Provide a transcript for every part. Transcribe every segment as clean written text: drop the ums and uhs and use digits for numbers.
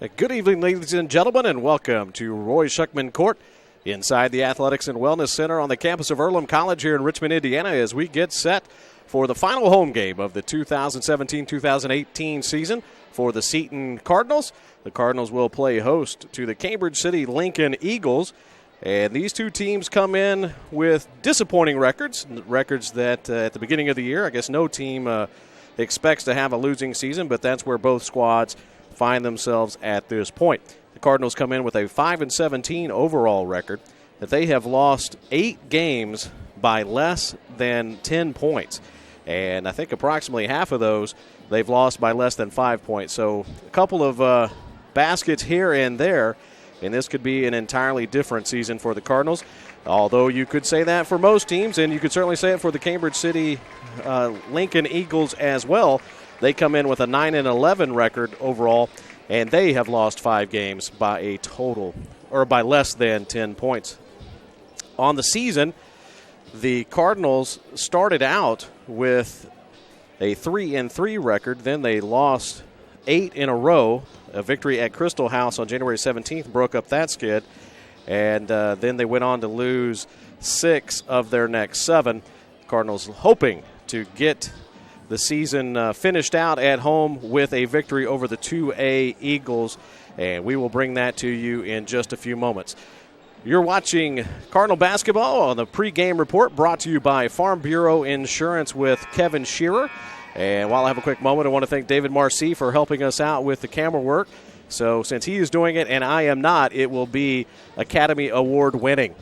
Good evening, ladies and gentlemen, and welcome to Roy Schuckman Court inside the Athletics and Wellness Center on the campus of Earlham College here in Richmond, Indiana, as we get set for the final home game of the 2017-2018 season for the Seton Cardinals. The Cardinals will play host to the Cambridge City Lincoln Eagles, and these two teams come in with disappointing records that at the beginning of the year, I guess no team expects to have a losing season, but that's where both squads find themselves at this point. The Cardinals come in with a 5-17 overall record, that they have lost 8 games by less than 10 points. And I think approximately half of those they've lost by less than 5 points. So a couple of baskets here and there, and this could be an entirely different season for the Cardinals. Although you could say that for most teams, and you could certainly say it for the Cambridge City Lincoln Eagles as well. They come in with a 9-11 record overall, and they have lost 5 games by by less than 10 points. On the season, the Cardinals started out with a 3-3 record. Then they lost 8 in a row. A victory at Crystal House on January 17th broke up that skid, and then they went on to lose 6 of their next 7. Cardinals hoping to get the season finished out at home with a victory over the 2A Eagles, and we will bring that to you in just a few moments. You're watching Cardinal basketball on the pregame report, brought to you by Farm Bureau Insurance with Kevin Shearer. And while I have a quick moment, I want to thank David Marcy for helping us out with the camera work. So since he is doing it and I am not, it will be Academy Award winning.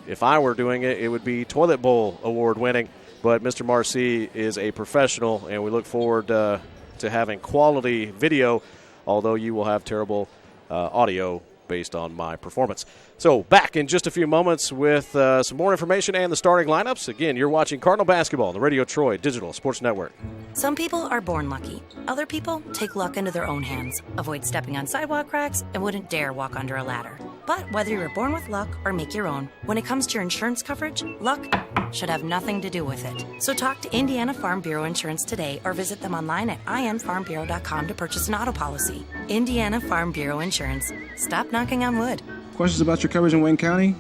If I were doing it, it would be Toilet Bowl Award winning. But Mr. Marcy is a professional, and we look forward to having quality video, although you will have terrible audio based on my performance. So back in just a few moments with some more information and the starting lineups. Again, you're watching Cardinal basketball on the Radio Troy Digital Sports Network. Some people are born lucky. Other people take luck into their own hands, avoid stepping on sidewalk cracks, and wouldn't dare walk under a ladder. But whether you're born with luck or make your own, when it comes to your insurance coverage, luck should have nothing to do with it. So talk to Indiana Farm Bureau Insurance today or visit them online at infarmbureau.com to purchase an auto policy. Indiana Farm Bureau Insurance. Stop knocking on wood. Questions about your coverage in Wayne County?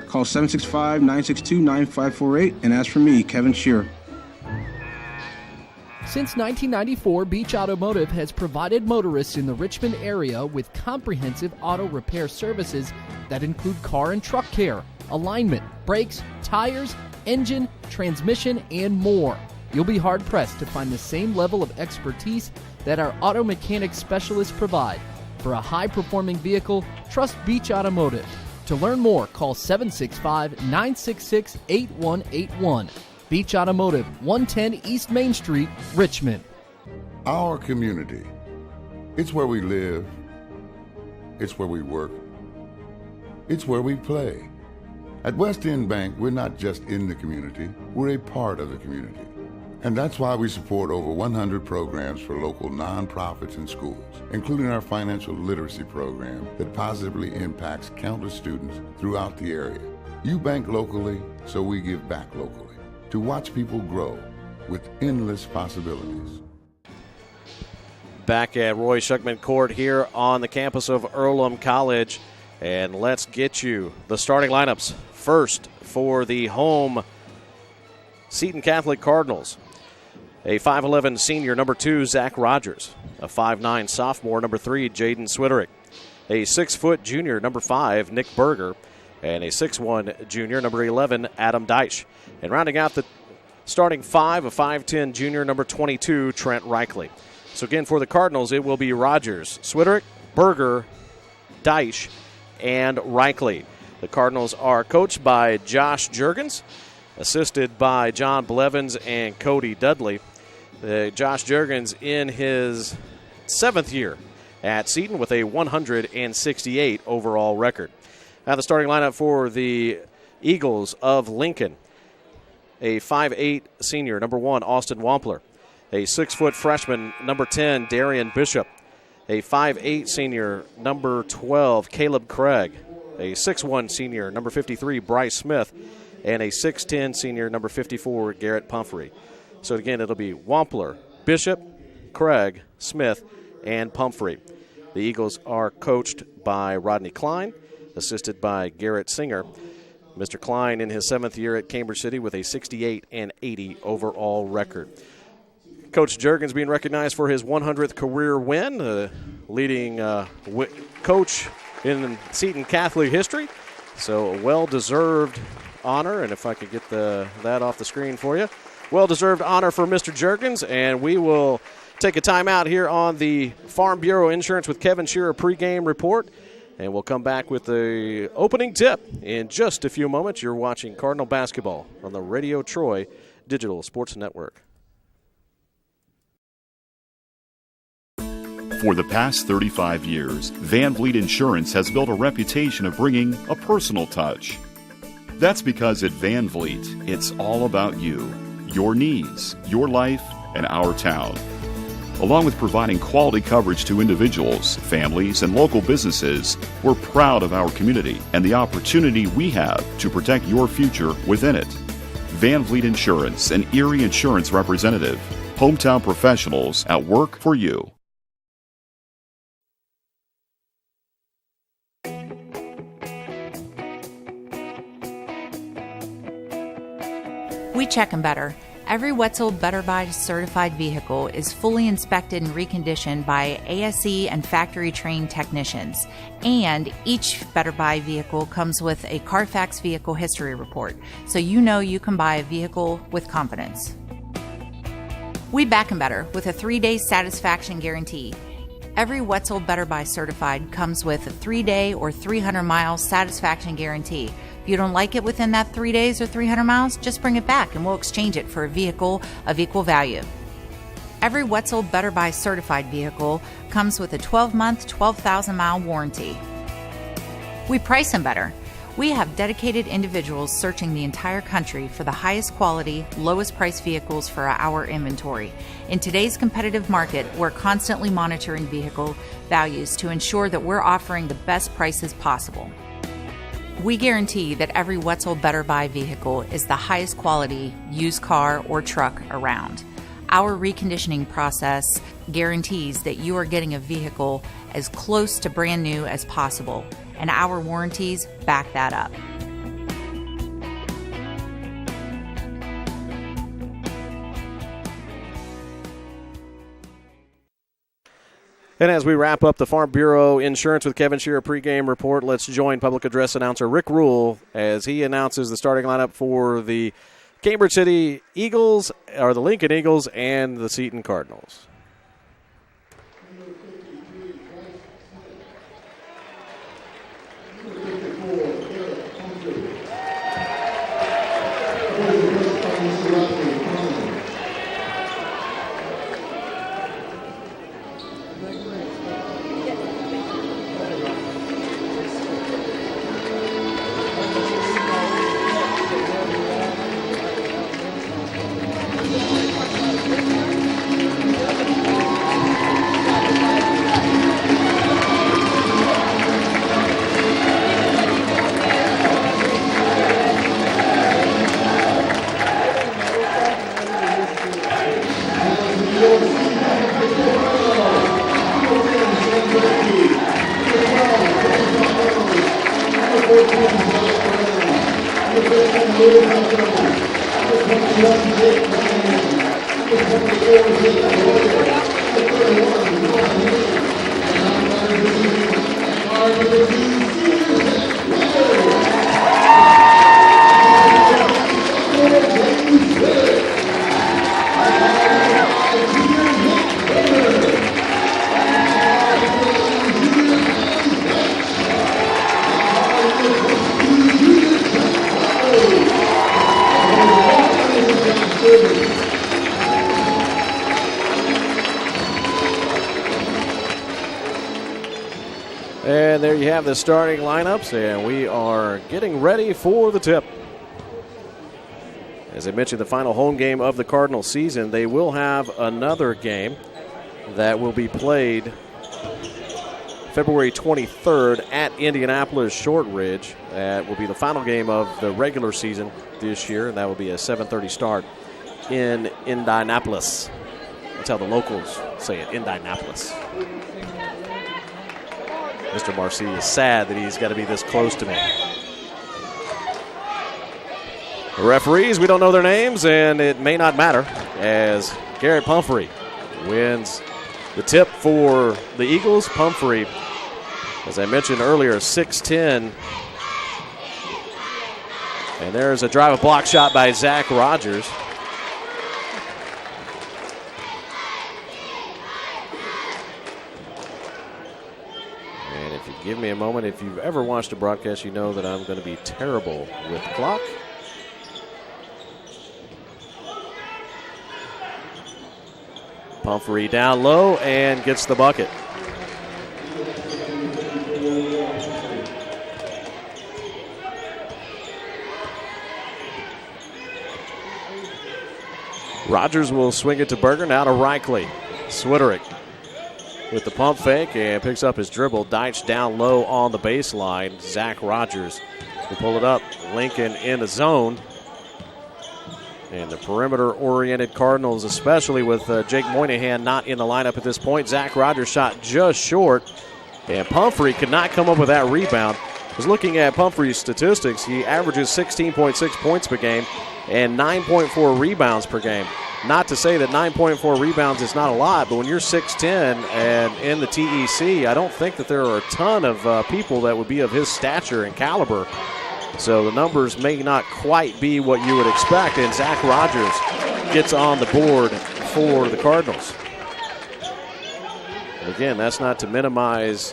Call 765-962-9548 and ask for me, Kevin Shearer. Since 1994, Beach Automotive has provided motorists in the Richmond area with comprehensive auto repair services that include car and truck care, alignment, brakes, tires, engine, transmission, and more. You'll be hard-pressed to find the same level of expertise that our auto mechanic specialists provide. For a high-performing vehicle, trust Beach Automotive. To learn more, call 765-966-8181. Beach Automotive, 110 East Main Street, Richmond. Our community. It's where we live. It's where we work. It's where we play. At West End Bank, we're not just in the community, we're a part of the community. And that's why we support over 100 programs for local nonprofits and schools, including our financial literacy program that positively impacts countless students throughout the area. You bank locally, so we give back locally to watch people grow with endless possibilities. Back at Roy Schuckman Court here on the campus of Earlham College, and let's get you the starting lineups. First, for the home Seton Catholic Cardinals, a 5'11 senior, number 2, Zach Rogers. A 5'9 sophomore, number 3, Jaden Switterick. A 6-foot junior, number 5, Nick Berger. And a 6'1 junior, number 11, Adam Deitch. And rounding out the starting 5, a 5'10 junior, number 22, Trent Reichley. So again, for the Cardinals, it will be Rogers, Switterick, Berger, Deitch, and Reichley. The Cardinals are coached by Josh Juergens, assisted by John Blevins and Cody Dudley. Josh Juergens in his 7th year at Seton with a 168 overall record. Now the starting lineup for the Eagles of Lincoln. A 5'8 senior, number 1, Austin Wampler. A 6-foot freshman, number 10, Darian Bishop. A 5'8 senior, number 12, Caleb Craig. A 6'1 senior, number 53, Bryce Smith. And a 6'10 senior, number 54, Garrett Pumphrey. So again, it'll be Wampler, Bishop, Craig, Smith, and Pumphrey. The Eagles are coached by Rodney Klein, assisted by Garrett Singer. Mr. Klein in his 7th year at Cambridge City with a 68-80 overall record. Coach Juergens being recognized for his 100th career win, leading coach in Seton Catholic history. So a well-deserved honor, and if I could get that off the screen for you. Well-deserved honor for Mr. Juergens, and we will take a timeout here on the Farm Bureau Insurance with Kevin Shearer pregame report, and we'll come back with the opening tip in just a few moments. You're watching Cardinal Basketball on the Radio Troy Digital Sports Network. For the past 35 years, Van Vliet Insurance has built a reputation of bringing a personal touch. That's because at Van Vliet, it's all about you, your needs, your life, and our town. Along with providing quality coverage to individuals, families, and local businesses, we're proud of our community and the opportunity we have to protect your future within it. Van Vliet Insurance, an Erie Insurance representative. Hometown professionals at work for you. We check 'em better. Every Wetzel Better Buy certified vehicle is fully inspected and reconditioned by ASE and factory-trained technicians. And each Better Buy vehicle comes with a Carfax vehicle history report, so you know you can buy a vehicle with confidence. We back 'em better with a 3-day satisfaction guarantee. Every Wetzel Better Buy certified comes with a 3-day or 300-mile satisfaction guarantee. If you don't like it within that 3 days or 300 miles, just bring it back and we'll exchange it for a vehicle of equal value. Every Wetzel Better Buy certified vehicle comes with a 12-month, 12,000-mile warranty. We price them better. We have dedicated individuals searching the entire country for the highest quality, lowest price vehicles for our inventory. In today's competitive market, we're constantly monitoring vehicle values to ensure that we're offering the best prices possible. We guarantee that every Wetzel Better Buy vehicle is the highest quality used car or truck around. Our reconditioning process guarantees that you are getting a vehicle as close to brand new as possible, and our warranties back that up. And as we wrap up the Farm Bureau Insurance with Kevin Shearer pregame report, let's join public address announcer Rick Rule as he announces the starting lineup for the Cambridge City Eagles, or the Lincoln Eagles, and the Seton Cardinals. And there you have the starting lineups, and we are getting ready for the tip. As I mentioned, the final home game of the Cardinal season, they will have another game that will be played February 23rd at Indianapolis Shortridge. That will be the final game of the regular season this year, and that will be a 7:30 start in Indianapolis. That's how the locals say it, Indianapolis. Mr. Marcy is sad that he's got to be this close to me. The referees, we don't know their names, and it may not matter, as Garrett Pumphrey wins the tip for the Eagles. Pumphrey, as I mentioned earlier, 6'10". And there's a drive, a block shot by Zach Rogers. And if you give me a moment, if you've ever watched a broadcast, you know that I'm going to be terrible with the clock. Pumphrey down low and gets the bucket. Rogers will swing it to Berger, now to Reichle. Switterick with the pump fake and picks up his dribble. Deitch down low on the baseline. Zach Rogers will pull it up. Lincoln in the zone. And the perimeter-oriented Cardinals, especially with Jake Moynihan not in the lineup at this point. Zach Rogers shot just short, and Pumphrey could not come up with that rebound. I was looking at Pumphrey's statistics. He averages 16.6 points per game and 9.4 rebounds per game. Not to say that 9.4 rebounds is not a lot, but when you're 6'10 and in the TEC, I don't think that there are a ton of people that would be of his stature and caliber. So the numbers may not quite be what you would expect, and Zach Rogers gets on the board for the Cardinals. And again, that's not to minimize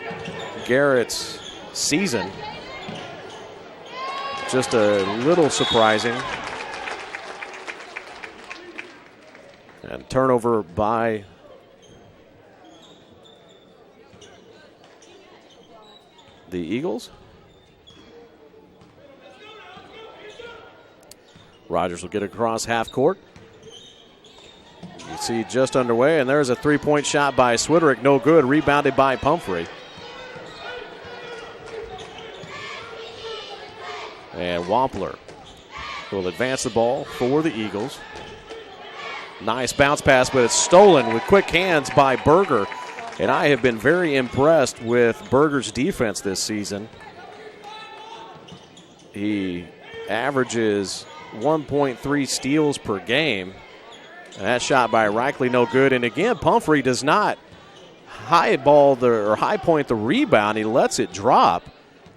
Garrett's season. Just a little surprising. And turnover by the Eagles. Rogers will get across half court. You see just underway, and there's a three-point shot by Switterick. No good, rebounded by Pumphrey. And Wampler will advance the ball for the Eagles. Nice bounce pass, but it's stolen with quick hands by Berger. And I have been very impressed with Berger's defense this season. He averages 1.3 steals per game. That shot by Reichle, no good. And again, Pumphrey does not high point the rebound. He lets it drop.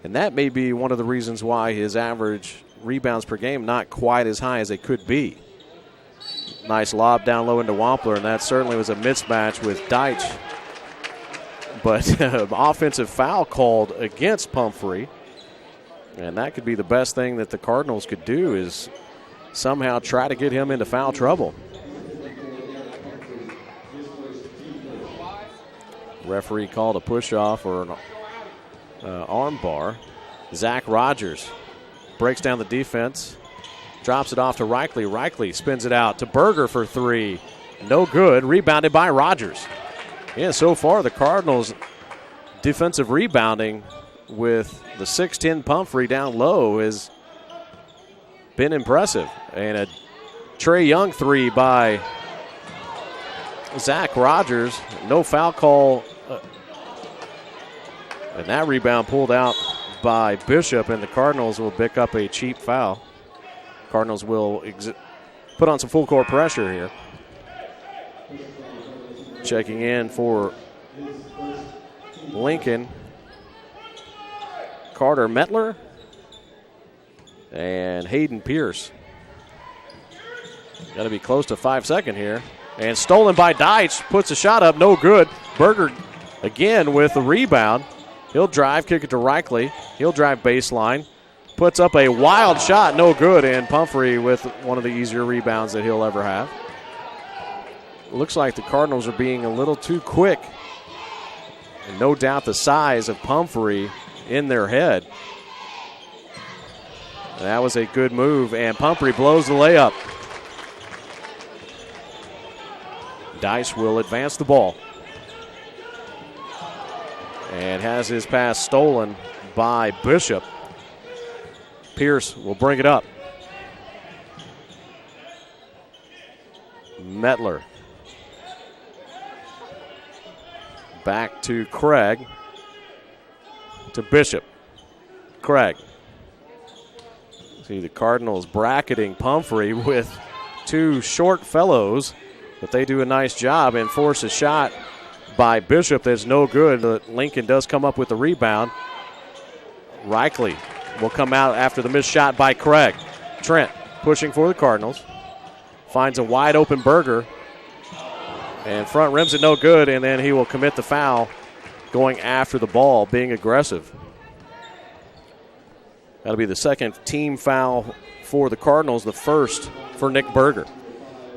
And that may be one of the reasons why his average rebounds per game not quite as high as it could be. Nice lob down low into Wampler, and that certainly was a mismatch with Deitch. But offensive foul called against Pumphrey. And that could be the best thing that the Cardinals could do, is somehow try to get him into foul trouble. Referee called a push-off or an arm bar. Zach Rogers breaks down the defense, drops it off to Reichle. Reichle spins it out to Berger for three. No good. Rebounded by Rogers. Yeah, so far the Cardinals' defensive rebounding with the 6'10 Pumphrey down low has been impressive. And a Trae Young three by Zach Rogers. No foul call. And that rebound pulled out by Bishop, and the Cardinals will pick up a cheap foul. Cardinals will put on some full court pressure here. Checking in for Lincoln, Carter Mettler and Hayden Pierce. Got to be close to 5 seconds here. And stolen by Deitch, puts a shot up, no good. Berger again with the rebound. He'll drive, kick it to Reichle. He'll drive baseline. Puts up a wild shot, no good. And Pumphrey with one of the easier rebounds that he'll ever have. Looks like the Cardinals are being a little too quick. And no doubt the size of Pumphrey in their head. And that was a good move, and Pumphrey blows the layup. Dice will advance the ball. And has his pass stolen by Bishop. Pierce will bring it up. Mettler. Back to Craig. to Bishop. Craig. See the Cardinals bracketing Pumphrey with two short fellows, but they do a nice job and force a shot by Bishop that's no good. Lincoln does come up with the rebound. Reichley will come out after the missed shot by Craig. Trent pushing for the Cardinals. Finds a wide open Berger. And front rims it no good, and then he will commit the foul going after the ball, being aggressive. That'll be the second team foul for the Cardinals, the first for Nick Berger.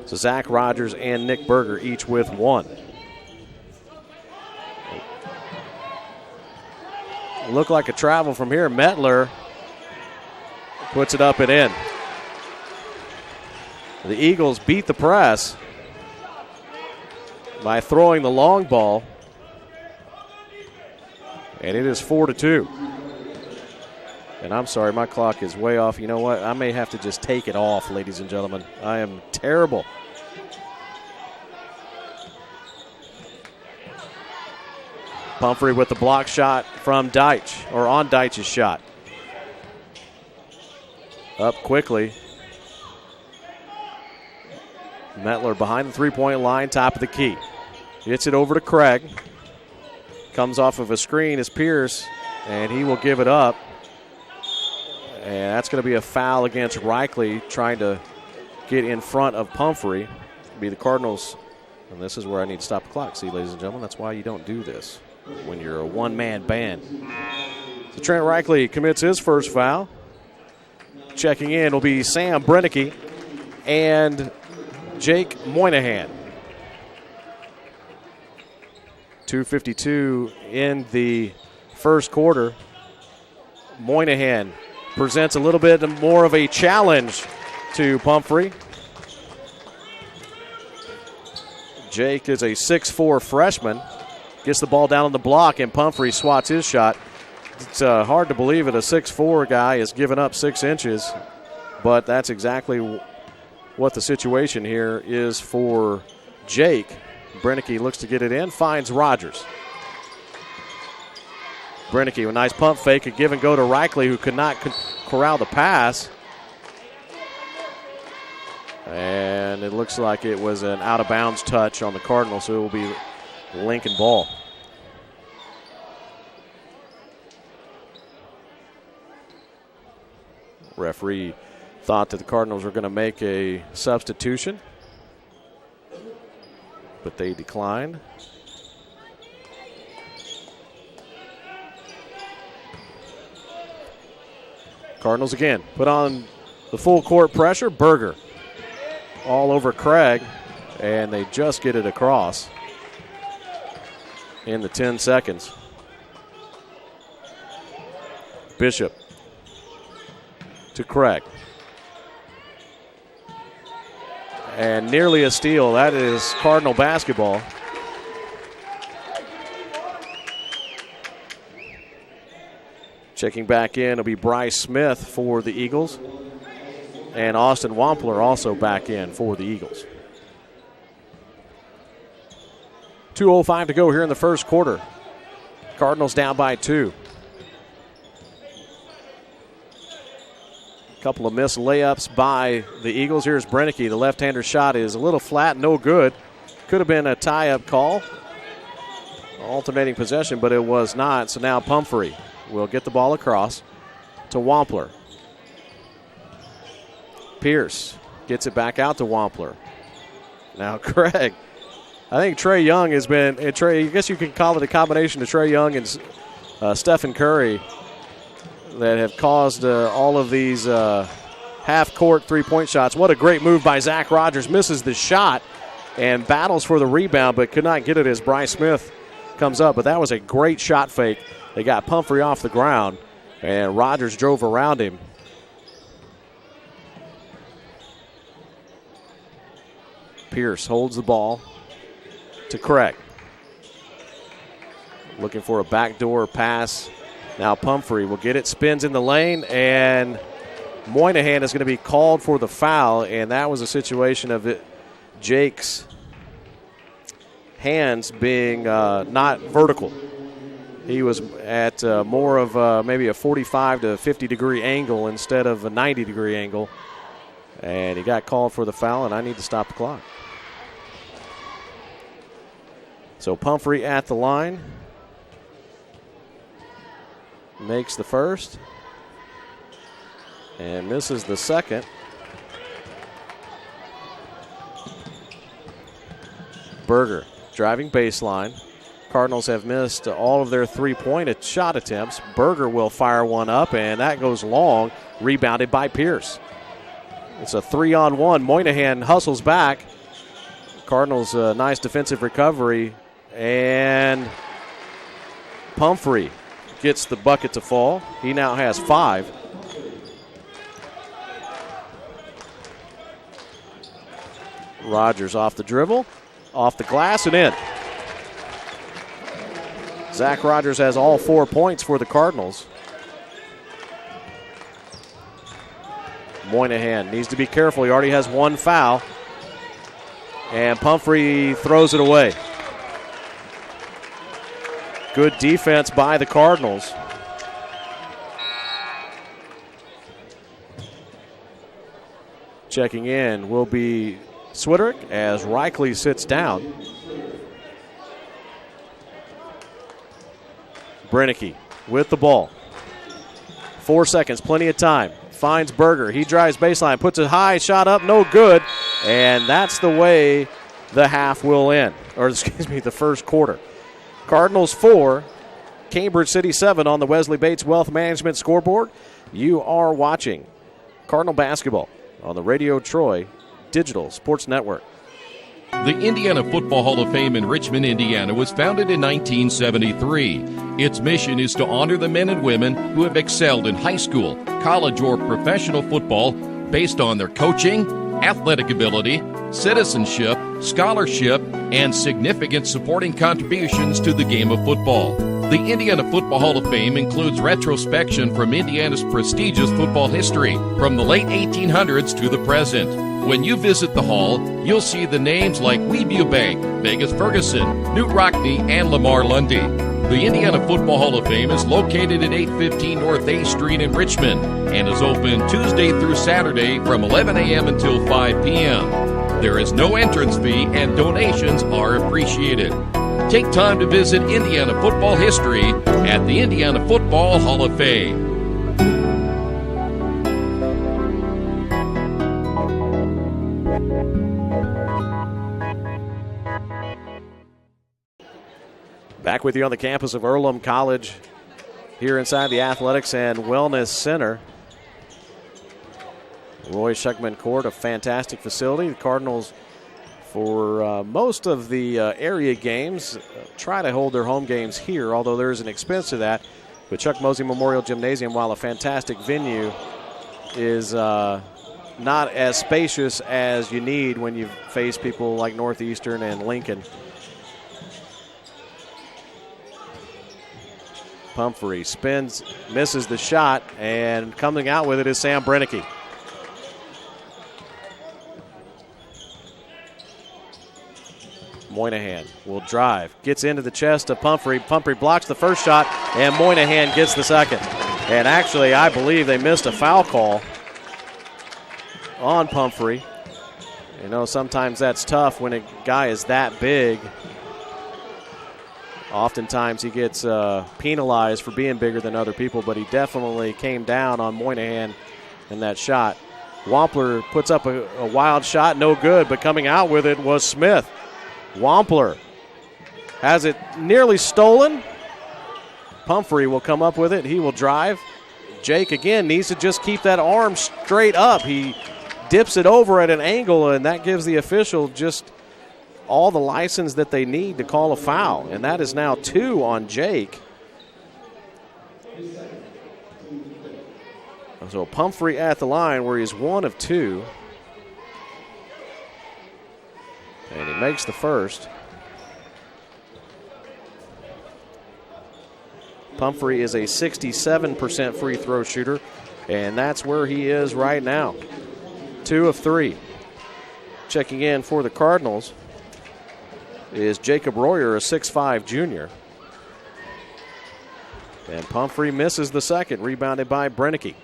So Zach Rogers and Nick Berger each with one. Look like a travel from here. Mettler puts it up and in. The Eagles beat the press by throwing the long ball. And it is 4-2. And I'm sorry, my clock is way off. You know what? I may have to just take it off, ladies and gentlemen. I am terrible. Pumphrey with the block shot from Deitch, or on Deitch's shot. Up quickly. Mettler behind the three-point line, top of the key. Gets it over to Craig. Comes off of a screen as Pierce, and he will give it up. And that's going to be a foul against Reichley, trying to get in front of Pumphrey. It'll be the Cardinals, and this is where I need to stop the clock. See, ladies and gentlemen, that's why you don't do this when you're a one-man band. So Trent Reichley commits his first foul. Checking in will be Sam Brennicky and Jake Moynihan. 2:52 in the first quarter. Moynihan presents a little bit more of a challenge to Pumphrey. Jake is a 6'4" freshman. Gets the ball down on the block, and Pumphrey swats his shot. It's hard to believe that a 6'4" guy is giving up 6 inches, but that's exactly what the situation here is for Jake. Brennicky looks to get it in, finds Rogers. Brennicky with a nice pump fake, a give and go to Reichley, who could not corral the pass. And it looks like it was an out-of-bounds touch on the Cardinals, so it will be Lincoln ball. Referee thought that the Cardinals were going to make a substitution, but they declined. Cardinals again put on the full court pressure. Berger all over Craig, and they just get it across in the 10 seconds. Bishop to Craig. And nearly a steal. That is Cardinal basketball. Checking back in will be Bryce Smith for the Eagles. And Austin Wampler also back in for the Eagles. 2:05 to go here in the first quarter. Cardinals down by 2. Couple of missed layups by the Eagles. Here's Brennicky. The left-hander shot is a little flat, no good. Could have been a tie-up call. Alternating possession, but it was not. So now Pumphrey will get the ball across to Wampler. Pierce gets it back out to Wampler. Now Craig. I think Trey Young has been, I guess you can call it a combination of Trey Young and Stephen Curry that have caused all of these half-court three-point shots. What a great move by Zach Rogers. Misses the shot and battles for the rebound, but could not get it as Bryce Smith comes up. But that was a great shot fake. They got Pumphrey off the ground, and Rogers drove around him. Pierce holds the ball to Craig. Looking for a backdoor pass. Now Pumphrey will get it, spins in the lane, and Moynihan is going to be called for the foul, and that was a situation of Jake's hands being not vertical. He was at more of maybe a 45 to 50 degree angle instead of a 90 degree angle. And he got called for the foul, and I need to stop the clock. So Pumphrey at the line. Makes the first. And misses the second. Berger driving baseline. Cardinals have missed all of their three-point shot attempts. Berger will fire one up, and that goes long, rebounded by Pierce. It's a 3-on-1. Moynihan hustles back. Cardinals nice defensive recovery, and Pumphrey gets the bucket to fall. He now has 5. Rogers off the dribble, off the glass, and in. Zach Rogers has all 4 points for the Cardinals. Moynihan needs to be careful. He already has 1 foul. And Pumphrey throws it away. Good defense by the Cardinals. Checking in will be Swiderick as Reichle sits down. Brennecke with the ball. 4 seconds, plenty of time. Finds Berger. He drives baseline, puts a high shot up, no good. And that's the way the half will end. Or, excuse me, the first quarter. Cardinals 4, Cambridge City 7 on the Wesley Bates Wealth Management scoreboard. You are watching Cardinal basketball on the Radio Troy Digital Sports Network. The Indiana Football Hall of Fame in Richmond, Indiana was founded in 1973. Its mission is to honor the men and women who have excelled in high school, college, or professional football based on their coaching, athletic ability, citizenship, scholarship, and significant supporting contributions to the game of football. The Indiana Football Hall of Fame includes retrospection from Indiana's prestigious football history, from the late 1800s to the present. When you visit the hall, you'll see the names like Weeview Bank, Vegas Ferguson, Newt Rockne, and Lamar Lundy. The Indiana Football Hall of Fame is located at 815 North A Street in Richmond and is open Tuesday through Saturday from 11 a.m. until 5 p.m. There is no entrance fee and donations are appreciated. Take time to visit Indiana football history at the Indiana Football Hall of Fame. Back with you on the campus of Earlham College here inside the Athletics and Wellness Center. Roy Schuckman Court, a fantastic facility. The Cardinals, for most of the area games, try to hold their home games here, although there is an expense to that. But Chuck Mosey Memorial Gymnasium, while a fantastic venue, is not as spacious as you need when you face people like Northeastern and Lincoln. Pumphrey spins, misses the shot, and coming out with it is Sam Brennecke. Moynihan will drive, gets into the chest of Pumphrey. Pumphrey blocks the first shot, and Moynihan gets the second. And actually, I believe they missed a foul call on Pumphrey. You know, sometimes that's tough when a guy is that big. Oftentimes he gets penalized for being bigger than other people, but he definitely came down on Moynihan in that shot. Wampler puts up a wild shot, no good, but coming out with it was Smith. Wampler has it nearly stolen. Pumphrey will come up with it. He will drive. Jake, again, needs to just keep that arm straight up. He dips it over at an angle, and that gives the official just all the license that they need to call a foul, and that is now 2 on Jake. So Pumphrey at the line where he's 1 of 2. And he makes the first. Pumphrey is a 67% free throw shooter, and that's where he is right now. 2 of 3. Checking in for the Cardinals is Jacob Royer, a 6'5 junior. And Pumphrey misses the second, rebounded by Brennecke.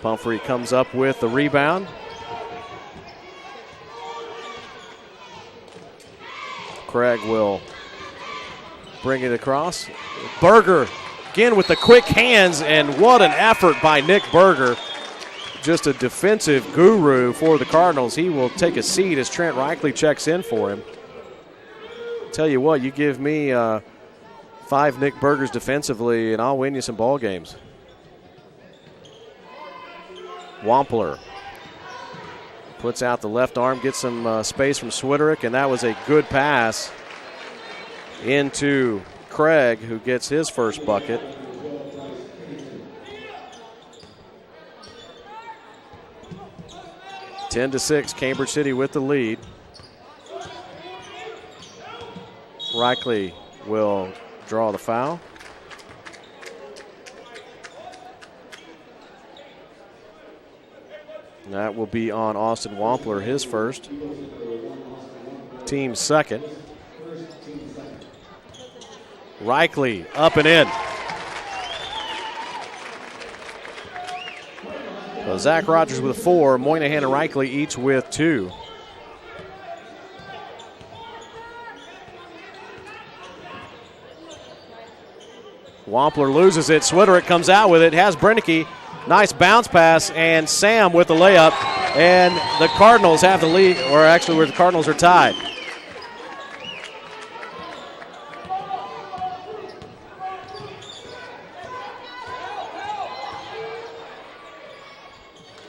Pumphrey comes up with the rebound. Craig will bring it across. Berger again with the quick hands, and what an effort by Nick Berger. Just a defensive guru for the Cardinals. He will take a seat as Trent Reichley checks in for him. Tell you what, you give me 5 Nick Bergers defensively, and I'll win you some ball games. Wampler puts out the left arm, gets some space from Swiderick, and that was a good pass into Craig, who gets his first bucket. Ten to 6, Cambridge City with the lead. Reichley will draw the foul. That will be on Austin Wampler, his first. Team's second. Reichley up and in. So Zach Rogers with 4, Moynihan and Reichley each with 2. Wampler loses it. Swiderick comes out with it, has Brennecke. Nice bounce pass, and Sam with the layup. And the Cardinals have the lead, or actually where the Cardinals are tied.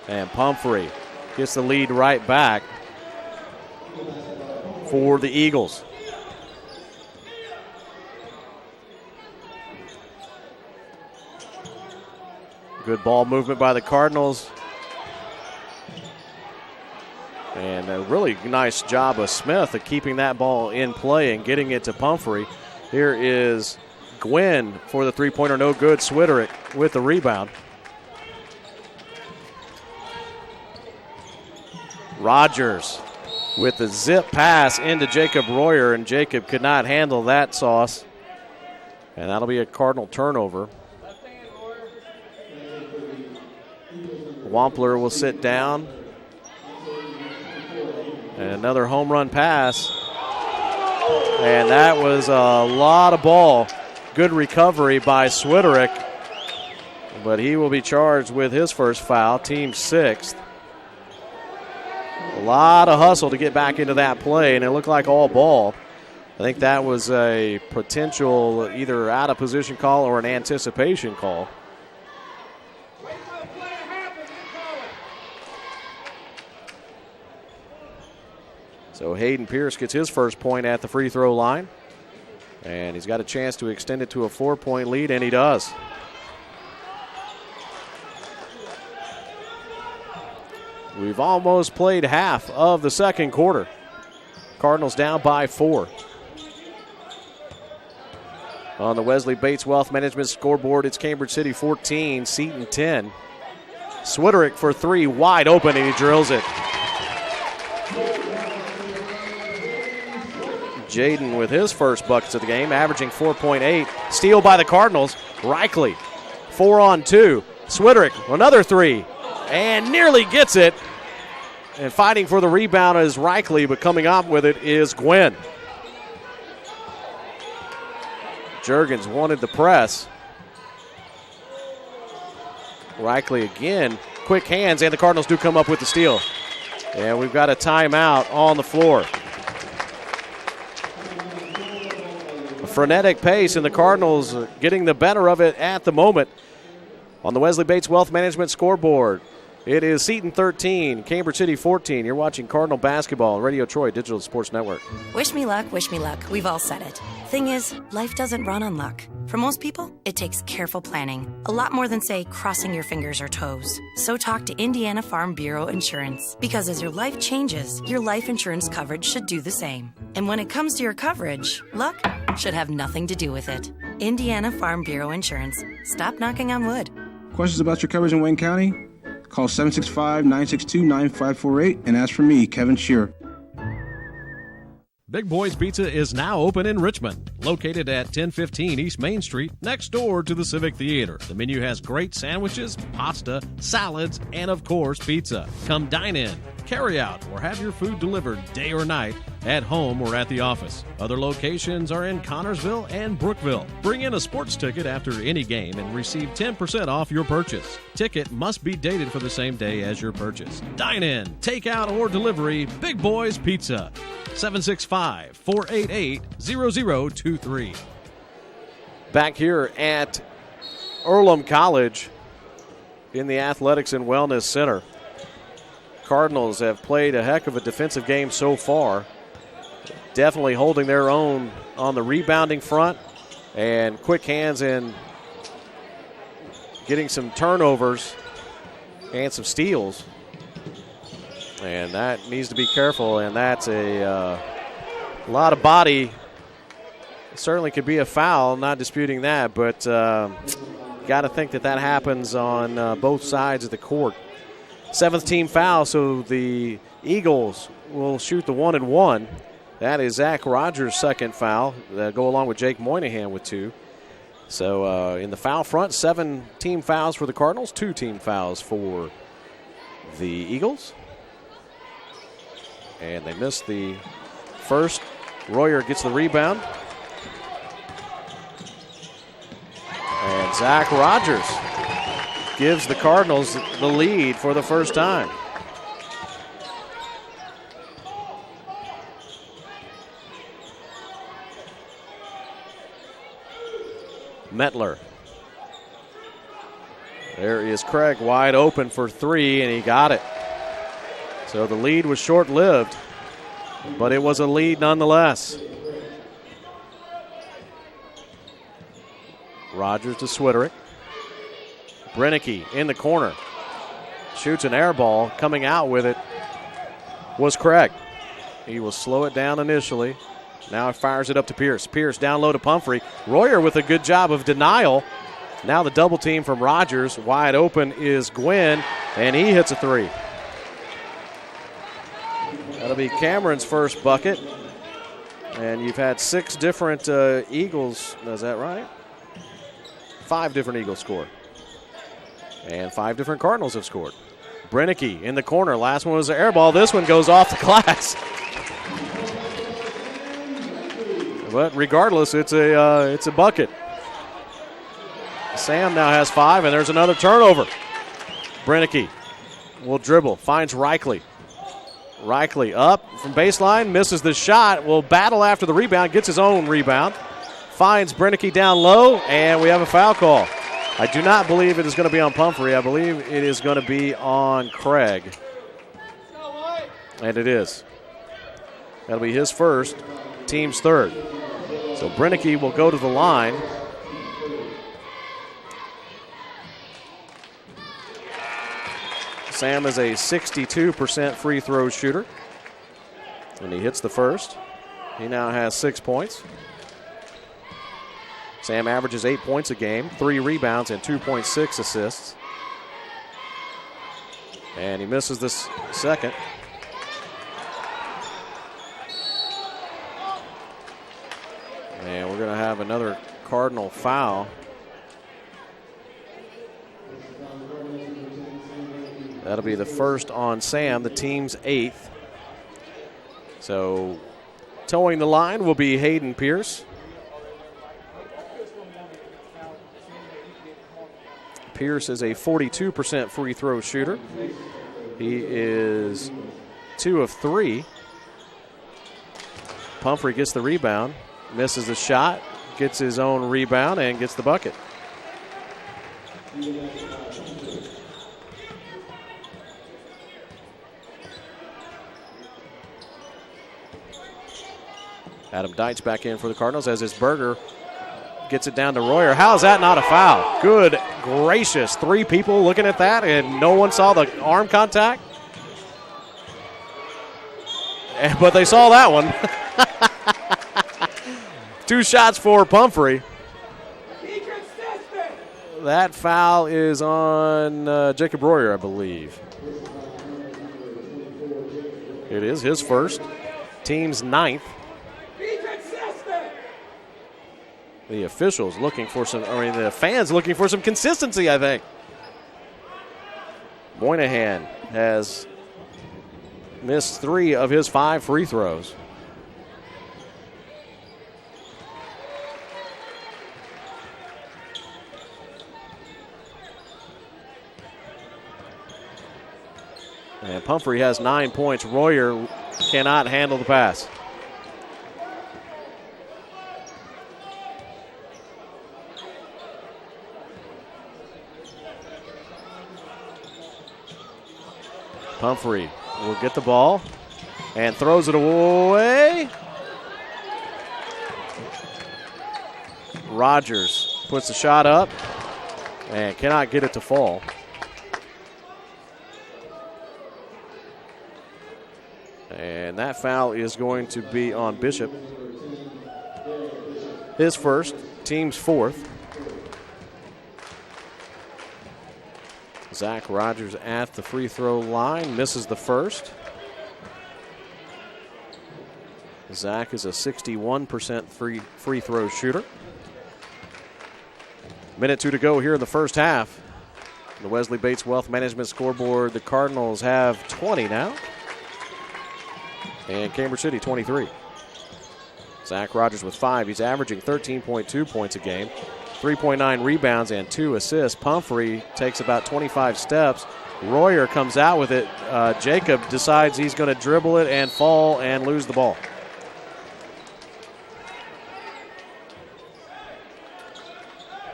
And Pumphrey gets the lead right back for the Eagles. Good ball movement by the Cardinals. And a really nice job of Smith of keeping that ball in play and getting it to Pumphrey. Here is Gwynn for the three-pointer, no good. Swiderick with the rebound. Rogers with the zip pass into Jacob Royer, and Jacob could not handle that sauce. And that'll be a Cardinal turnover. Wampler will sit down. And another home run pass. And that was a lot of ball. Good recovery by Swiderick. But he will be charged with his first foul, team 6th. A lot of hustle to get back into that play, and it looked like all ball. I think that was a potential either out of position call or an anticipation call. So Hayden Pierce gets his first point at the free throw line. And he's got a chance to extend it to a 4-point lead, and he does. We've almost played half of the second quarter. Cardinals down by 4. On the Wesley Bates Wealth Management scoreboard, it's Cambridge City 14, Seton 10. Swiderick for 3, wide open, and he drills it. Jaden with his first buckets of the game, averaging 4.8. Steal by the Cardinals. Reichley, 4-on-2. Swiderick, another 3, and nearly gets it. And fighting for the rebound is Reichley, but coming up with it is Gwynn. Juergens wanted the press. Reichley again, quick hands, and the Cardinals do come up with the steal. And we've got a timeout on the floor. A frenetic pace, and the Cardinals getting the better of it at the moment. On the Wesley Bates Wealth Management scoreboard, it is Seton 13, Cambridge City 14. You're watching Cardinal basketball on Radio Troy Digital Sports Network. Wish me luck, wish me luck. We've all said it. Thing is, life doesn't run on luck. For most people, it takes careful planning. A lot more than, say, crossing your fingers or toes. So talk to Indiana Farm Bureau Insurance. Because as your life changes, your life insurance coverage should do the same. And when it comes to your coverage, luck should have nothing to do with it. Indiana Farm Bureau Insurance. Stop knocking on wood. Questions about your coverage in Wayne County? Call 765-962-9548 and ask for me, Kevin Shearer. Big Boys Pizza is now open in Richmond, located at 1015 East Main Street, next door to the Civic Theater. The menu has great sandwiches, pasta, salads, and of course, pizza. Come dine in, carry out, or have your food delivered day or night at home or at the office. Other locations are in Connorsville and Brookville. Bring in a sports ticket after any game and receive 10% off your purchase. Ticket must be dated for the same day as your purchase. Dine in, take out, or delivery. Big Boys Pizza. 765-488-0023. Back here at Earlham College in the Athletics and Wellness Center. Cardinals have played a heck of a defensive game so far. Definitely holding their own on the rebounding front and quick hands and getting some turnovers and some steals. And that needs to be careful, and that's a lot of body. It certainly could be a foul, not disputing that, but got to think that happens on both sides of the court. 7th team foul, so the Eagles will shoot the 1-and-1. That is Zach Rogers' second foul. Go along with Jake Moynihan with 2. So in the foul front, 7 team fouls for the Cardinals, 2 team fouls for the Eagles. And they missed the first. Royer gets the rebound. And Zach Rogers gives the Cardinals the lead for the first time. Mettler. There is Craig wide open for 3, and he got it. So the lead was short-lived, but it was a lead nonetheless. Rogers to Switterick. Brennicky in the corner. Shoots an air ball. Coming out with it was Craig. He will slow it down initially. Now he fires it up to Pierce. Pierce down low to Pumphrey. Royer with a good job of denial. Now the double team from Rogers. Wide open is Gwynn, and he hits a 3. That'll be Cameron's first bucket. And you've had 6 different Eagles. Is that right? 5 different Eagles score. And 5 different Cardinals have scored. Brennicky in the corner. Last one was an air ball. This one goes off the glass. But regardless, it's a bucket. Sam now has 5, and there's another turnover. Brennicky will dribble. Finds Reichley. Reichley up from baseline, misses the shot, will battle after the rebound, gets his own rebound, finds Brennicky down low, and we have a foul call. I do not believe it is going to be on Pumphrey. I believe it is going to be on Craig. And it is. That'll be his first, team's third. So Brennicky will go to the line. Sam is a 62% free throw shooter. And he hits the first. He now has 6 points. Sam averages 8 points a game, 3 rebounds, and 2.6 assists. And he misses this second. And we're going to have another Cardinal foul. That'll be the first on Sam, the team's 8th. So towing the line will be Hayden Pierce. Pierce is a 42% free throw shooter. He is 2 of 3. Pumphrey gets the rebound, misses the shot, gets his own rebound, and gets the bucket. Adam Deitch back in for the Cardinals as his Berger gets it down to Royer. How is that not a foul? Good gracious. 3 people looking at that, and no one saw the arm contact. But they saw that one. 2 shots for Pumphrey. That foul is on Jacob Royer, I believe. It is his first, team's 9th. The officials looking for the fans looking for some consistency, I think. Moynihan has missed 3 of his 5 free throws. And Pumphrey has 9 points. Royer cannot handle the pass. Pumphrey will get the ball and throws it away. Rogers puts the shot up and cannot get it to fall. And that foul is going to be on Bishop. His first, team's 4th. Zach Rogers at the free throw line, misses the first. Zach is a 61% free throw shooter. Minute 2 to go here in the first half. The Wesley Bates Wealth Management scoreboard, the Cardinals have 20 now. And Cambridge City 23. Zach Rogers with 5. He's averaging 13.2 points a game, 3.9 rebounds and 2 assists. Pumphrey takes about 25 steps. Royer comes out with it. Jacob decides he's going to dribble it and fall and lose the ball.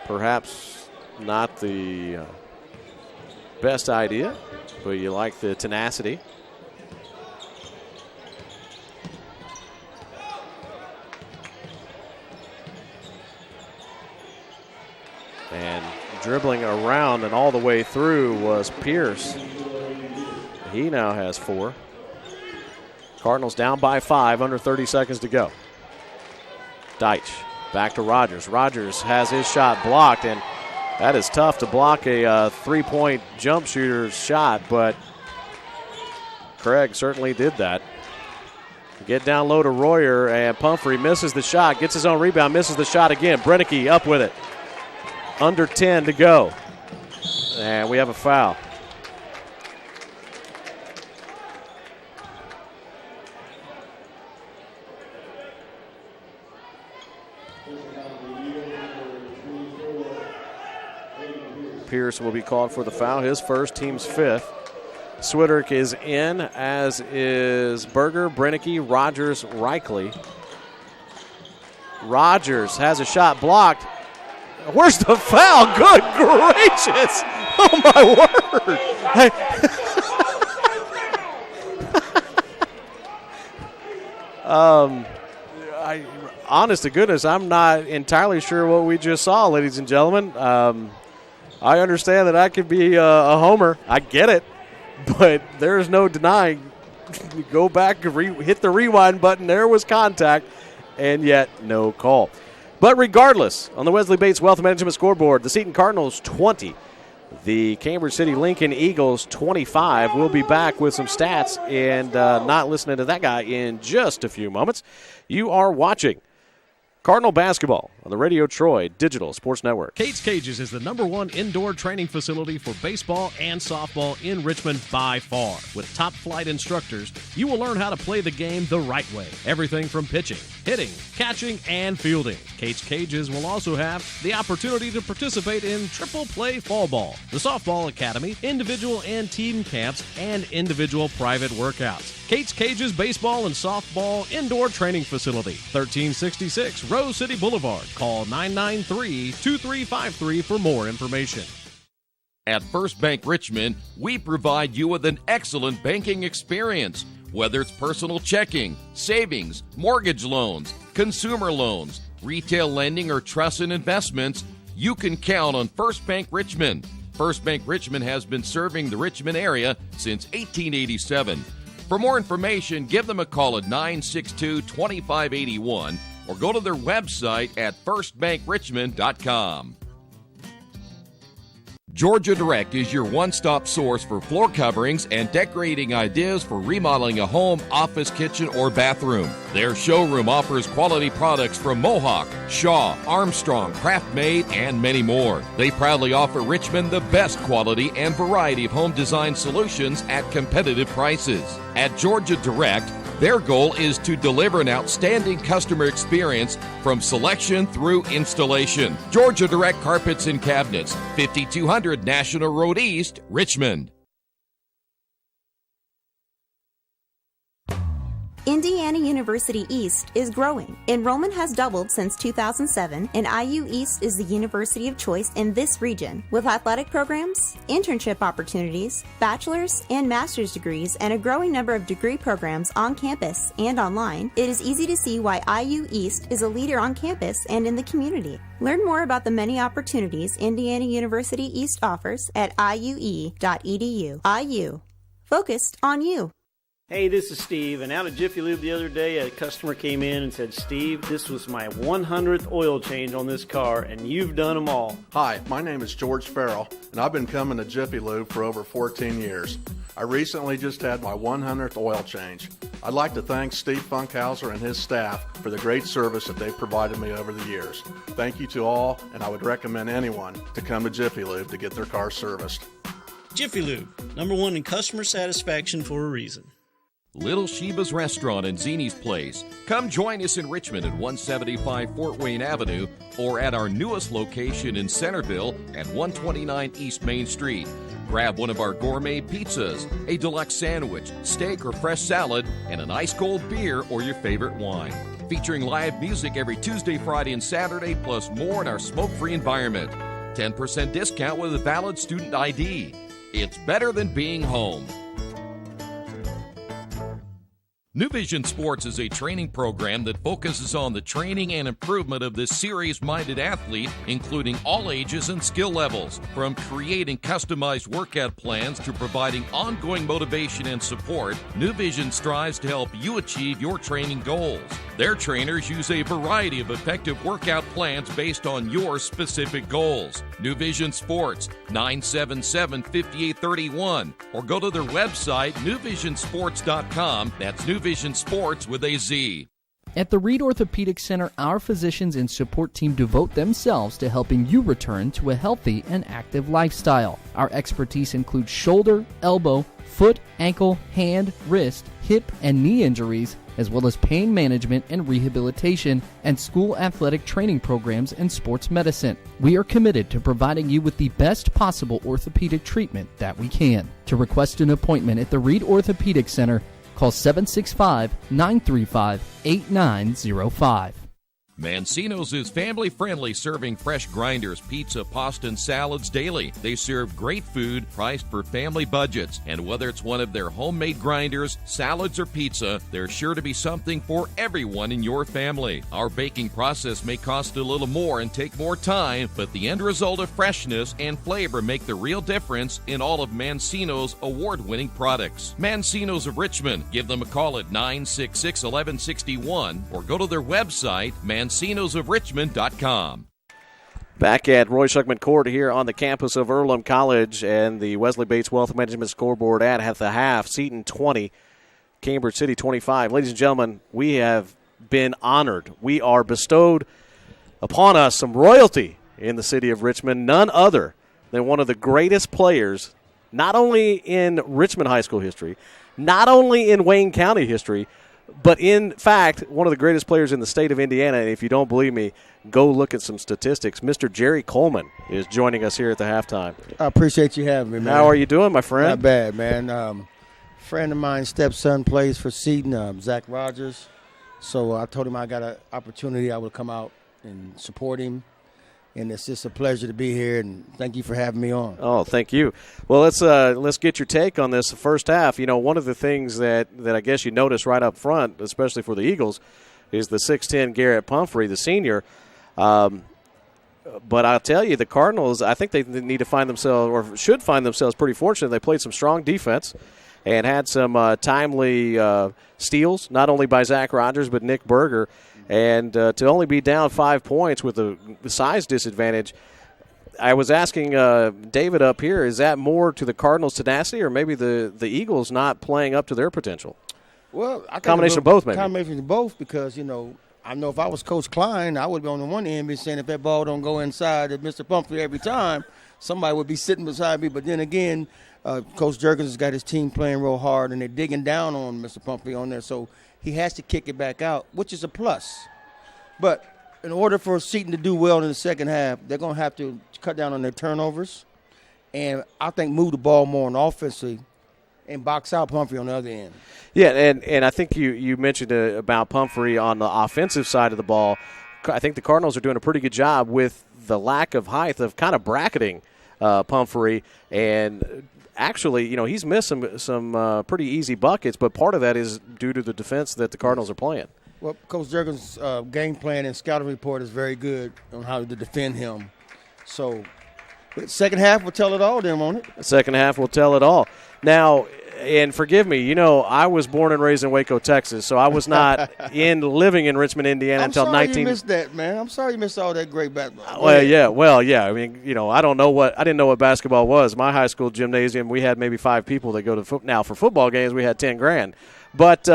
Perhaps not the best idea, but you like the tenacity. And dribbling around and all the way through was Pierce. He now has 4. Cardinals down by 5, under 30 seconds to go. Deitch back to Rogers. Rogers has his shot blocked, and that is tough to block a 3-point jump shooter's shot, but Craig certainly did that. Get down low to Royer, and Pumphrey misses the shot, gets his own rebound, misses the shot again. Brennicke up with it. Under 10 to go. And we have a foul. Pierce will be called for the foul. His first, team's 5th. Swiderick is in, as is Berger, Brennicke, Rogers, Reichley. Rogers has a shot blocked. Where's the foul? Good gracious. Oh, my word. Honest to goodness, I'm not entirely sure what we just saw, ladies and gentlemen. I understand that I could be a homer. I get it. But there's no denying. Go back, hit the rewind button. There was contact, and yet no call. But regardless, on the Wesley Bates Wealth Management scoreboard, the Seton Cardinals 20, the Cambridge City Lincoln Eagles 25. We'll be back with some stats and not listening to that guy in just a few moments. You are watching Cardinal basketball on the Radio Troy Digital Sports Network. Kate's Cages is the #1 indoor training facility for baseball and softball in Richmond by far. With top flight instructors, you will learn how to play the game the right way. Everything from pitching, hitting, catching, and fielding. Kate's Cages will also have the opportunity to participate in triple play fall ball, the softball academy, individual and team camps, and individual private workouts. Kate's Cages Baseball and Softball Indoor Training Facility, 1366 Rose City Boulevard. Call 993-2353 for more information. At First Bank Richmond, we provide you with an excellent banking experience. Whether it's personal checking, savings, mortgage loans, consumer loans, retail lending, or trust and investments, you can count on First Bank Richmond. First Bank Richmond has been serving the Richmond area since 1887. For more information, give them a call at 962-2581 or go to their website at firstbankrichmond.com. Georgia Direct is your one-stop source for floor coverings and decorating ideas for remodeling a home, office, kitchen, or bathroom. Their showroom offers quality products from Mohawk, Shaw, Armstrong, Craft-Made, and many more. They proudly offer Richmond the best quality and variety of home design solutions at competitive prices. At Georgia Direct, their goal is to deliver an outstanding customer experience from selection through installation. Georgia Direct Carpets and Cabinets, 5200 National Road East, Richmond. Indiana University East is growing. Enrollment has doubled since 2007, and IU East is the university of choice in this region. With athletic programs, internship opportunities, bachelor's and master's degrees, and a growing number of degree programs on campus and online, it is easy to see why IU East is a leader on campus and in the community. Learn more about the many opportunities Indiana University East offers at iue.edu. IU. Focused on you. Hey, this is Steve, and out at Jiffy Lube the other day, a customer came in and said, Steve, this was my 100th oil change on this car, and you've done them all. Hi, my name is George Farrell, and I've been coming to Jiffy Lube for over 14 years. I recently just had my 100th oil change. I'd like to thank Steve Funkhauser and his staff for the great service that they've provided me over the years. Thank you to all, and I would recommend anyone to come to Jiffy Lube to get their car serviced. Jiffy Lube, #1 in customer satisfaction for a reason. Little Sheba's Restaurant and Zini's Place. Come join us in Richmond at 175 Fort Wayne Avenue or at our newest location in Centerville at 129 East Main Street. Grab one of our gourmet pizzas, a deluxe sandwich, steak or fresh salad, and an ice-cold beer or your favorite wine. Featuring live music every Tuesday, Friday, and Saturday, plus more in our smoke-free environment. 10% discount with a valid student ID. It's better than being home. New Vision Sports is a training program that focuses on the training and improvement of the serious-minded athlete, including all ages and skill levels. From creating customized workout plans to providing ongoing motivation and support, New Vision strives to help you achieve your training goals. Their trainers use a variety of effective workout plans based on your specific goals. New Vision Sports, 977-5831, or go to their website, newvisionsports.com. That's New Vision Sports with a Z. At the Reed Orthopedic Center, our physicians and support team devote themselves to helping you return to a healthy and active lifestyle. Our expertise includes shoulder, elbow, foot, ankle, hand, wrist, hip, and knee injuries, as well as pain management and rehabilitation, and school athletic training programs and sports medicine. We are committed to providing you with the best possible orthopedic treatment that we can. To request an appointment at the Reed Orthopedic Center, call 765-935-8905. Mancino's is family-friendly, serving fresh grinders, pizza, pasta, and salads daily. They serve great food priced for family budgets. And whether it's one of their homemade grinders, salads, or pizza, there's sure to be something for everyone in your family. Our baking process may cost a little more and take more time, but the end result of freshness and flavor make the real difference in all of Mancino's award-winning products. Mancino's of Richmond. Give them a call at 966-1161 or go to their website, mancinosofrichmond.com. Back at Roy Schuckman Court here on the campus of Earlham College, and the Wesley Bates Wealth Management scoreboard at the half. Seton 20, Cambridge City 25. Ladies and gentlemen, we have been honored. We are bestowed upon us some royalty in the city of Richmond, none other than one of the greatest players, not only in Richmond High School history, not only in Wayne County history, but in fact, one of the greatest players in the state of Indiana. And if you don't believe me, go look at some statistics. Mr. Jerry Coleman is joining us here at the halftime. I appreciate you having me, man. How are you doing, my friend? Not bad, man. Friend of mine's stepson plays for Seton, Zach Rogers. So I told him I got an opportunity, I would come out and support him. And it's just a pleasure to be here, and thank you for having me on. Oh, thank you. Well, let's get your take on this first half. You know, one of the things that I guess you notice right up front, especially for the Eagles, is the 6'10" Garrett Pumphrey, the senior. But I'll tell you, the Cardinals, I think they need to find themselves, or should find themselves, pretty fortunate. They played some strong defense and had some timely steals, not only by Zach Rogers but Nick Berger. And to only be down 5 points with the size disadvantage, I was asking David up here, is that more to the Cardinals' tenacity or maybe the Eagles not playing up to their potential? Well, I think combination of both, maybe. Combination of both, because, I know if I was Coach Klein, I would be on the one end be saying if that ball don't go inside of Mr. Pumphrey every time, somebody would be sitting beside me. But then again, Coach Jergens has got his team playing real hard, and they're digging down on Mr. Pumphrey on there. So he has to kick it back out, which is a plus. But in order for Seton to do well in the second half, they're going to have to cut down on their turnovers and I think move the ball more on offensively and box out Pumphrey on the other end. Yeah, and I think you mentioned about Pumphrey on the offensive side of the ball. I think the Cardinals are doing a pretty good job with the lack of height of kind of bracketing Pumphrey. And actually, he's missed some pretty easy buckets, but part of that is due to the defense that the Cardinals are playing. Well, Coach Jergens' game plan and scouting report is very good on how to defend him. So the second half will tell it all then, won't it? The second half will tell it all. Now, and forgive me, I was born and raised in Waco, Texas, so I was not living in Richmond, Indiana until 19. I'm sorry you missed that, man. I'm sorry you missed all that great basketball. Well, yeah. I mean, I didn't know what basketball was. My high school gymnasium, we had maybe 5 people that go to now for football games, we had $10,000. But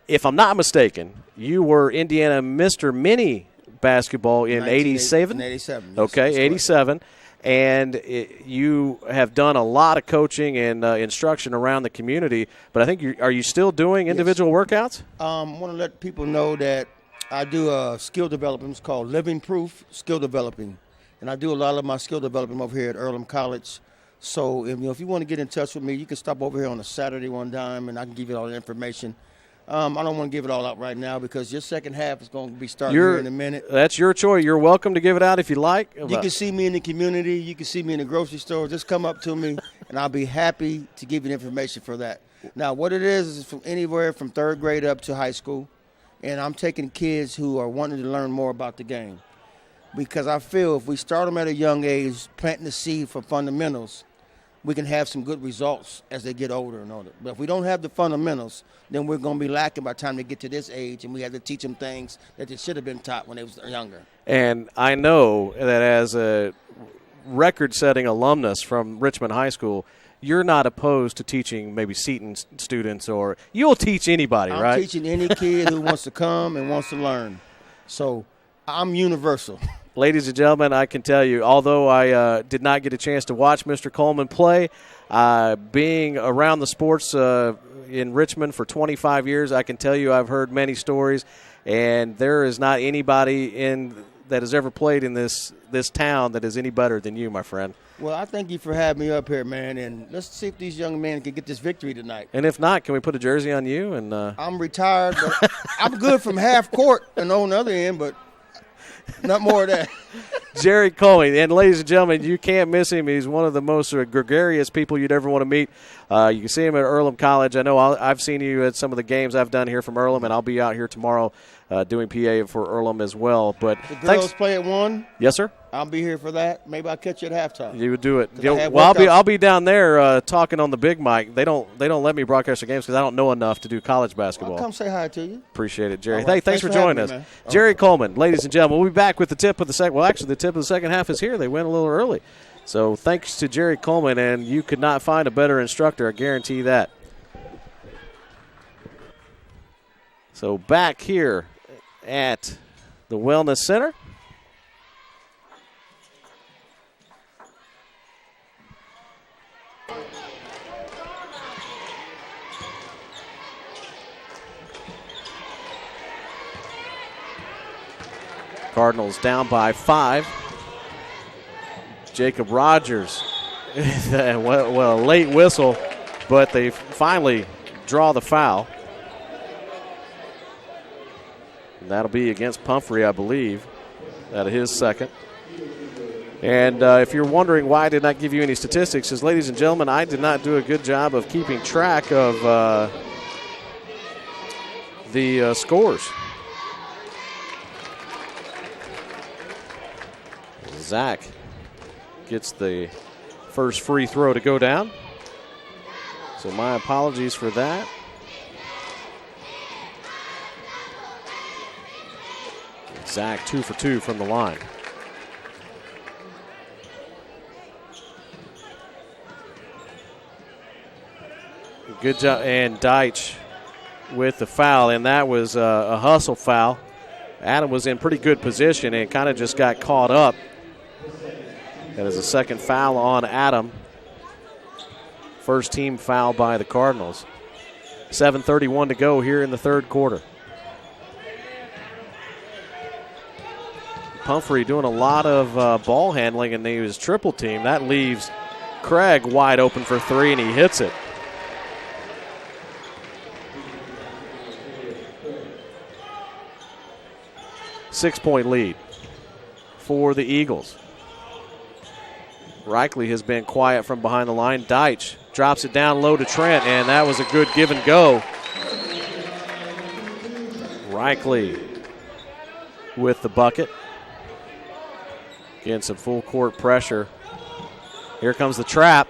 if I'm not mistaken, you were Indiana Mr. Mini basketball in 87? 87. Yes, okay, 87. And you have done a lot of coaching and instruction around the community. But I think are you still doing individual workouts? I want to let people know that I do skill development. It's called Living Proof Skill Developing. And I do a lot of my skill development over here at Earlham College. So if you want to get in touch with me, you can stop over here on a Saturday one time, and I can give you all the information. I don't want to give it all out right now because your second half is going to be starting here in a minute. That's your choice. You're welcome to give it out if you like. You can see me in the community. You can see me in the grocery store. Just come up to me, and I'll be happy to give you the information for that. Now, what it is from anywhere from 3rd grade up to high school, and I'm taking kids who are wanting to learn more about the game because I feel if we start them at a young age, planting the seed for fundamentals, we can have some good results as they get older and older. But if we don't have the fundamentals, then we're going to be lacking by the time they get to this age, and we have to teach them things that they should have been taught when they was younger. And I know that as a record-setting alumnus from Richmond High School, you're not opposed to teaching maybe Seton students, or you'll teach anybody, right? I'm teaching any kid who wants to come and wants to learn. So I'm universal. Ladies and gentlemen, I can tell you, although I did not get a chance to watch Mr. Coleman play, being around the sports in Richmond for 25 years, I can tell you I've heard many stories, and there is not anybody that has ever played in this town that is any better than you, my friend. Well, I thank you for having me up here, man, and let's see if these young men can get this victory tonight. And if not, can we put a jersey on you? And I'm retired, but I'm good from half court and on the other end, but not more of that. Jerry Coleman. And, ladies and gentlemen, you can't miss him. He's one of the most gregarious people you'd ever want to meet. You can see him at Earlham College. I know I've seen you at some of the games I've done here from Earlham, and I'll be out here tomorrow doing PA for Earlham as well. But the girls play at 1? Yes, sir. I'll be here for that. Maybe I'll catch you at halftime. You would do it. I'll be down there talking on the big mic. They don't let me broadcast the games because I don't know enough to do college basketball. I'll come say hi to you. Appreciate it, Jerry. Right. Thanks for joining us. Jerry Coleman, ladies and gentlemen. We'll be back with the tip of the second. Well, actually, the tip of the second half is here. They went a little early. So thanks to Jerry Coleman, and you could not find a better instructor. I guarantee that. So back here at the Wellness Center. Cardinals down by 5. Jacob Rogers, well, a late whistle, but they finally draw the foul. And that'll be against Pumphrey, I believe, out of his second. And if you're wondering why I did not give you any statistics, is, ladies and gentlemen, I did not do a good job of keeping track of the scores. Zach gets the first free throw to go down. So my apologies for that. Zach 2 for 2 from the line. good job. And Deitch with the foul, and that was a hustle foul. Adam was in pretty good position and kind of just got caught up. That is a second foul on Adam. First team foul by the Cardinals. 7:31 to go here in the third quarter. Pumphrey doing a lot of ball handling, and he was triple team. That leaves Craig wide open for three, and he hits it. Six-point lead for the Eagles. Reichle has been quiet from behind the line. Deitch drops it down low to Trent, and that was a good give and go. Reichle with the bucket. Getting some full court pressure. Here comes the trap.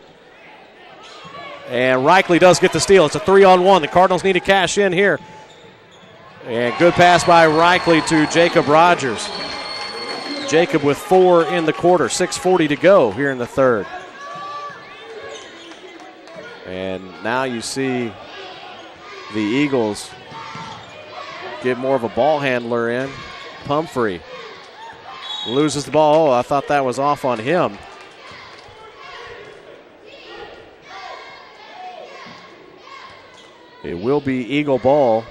And Reichle does get the steal. It's a 3-on-1. The Cardinals need to cash in here. And good pass by Reichle to Jacob Rogers. Jacob with 4 in the quarter. 6:40 to go here in the third. And now you see the Eagles get more of a ball handler in. Pumphrey loses the ball. Oh, I thought that was off on him. It will be Eagle ball.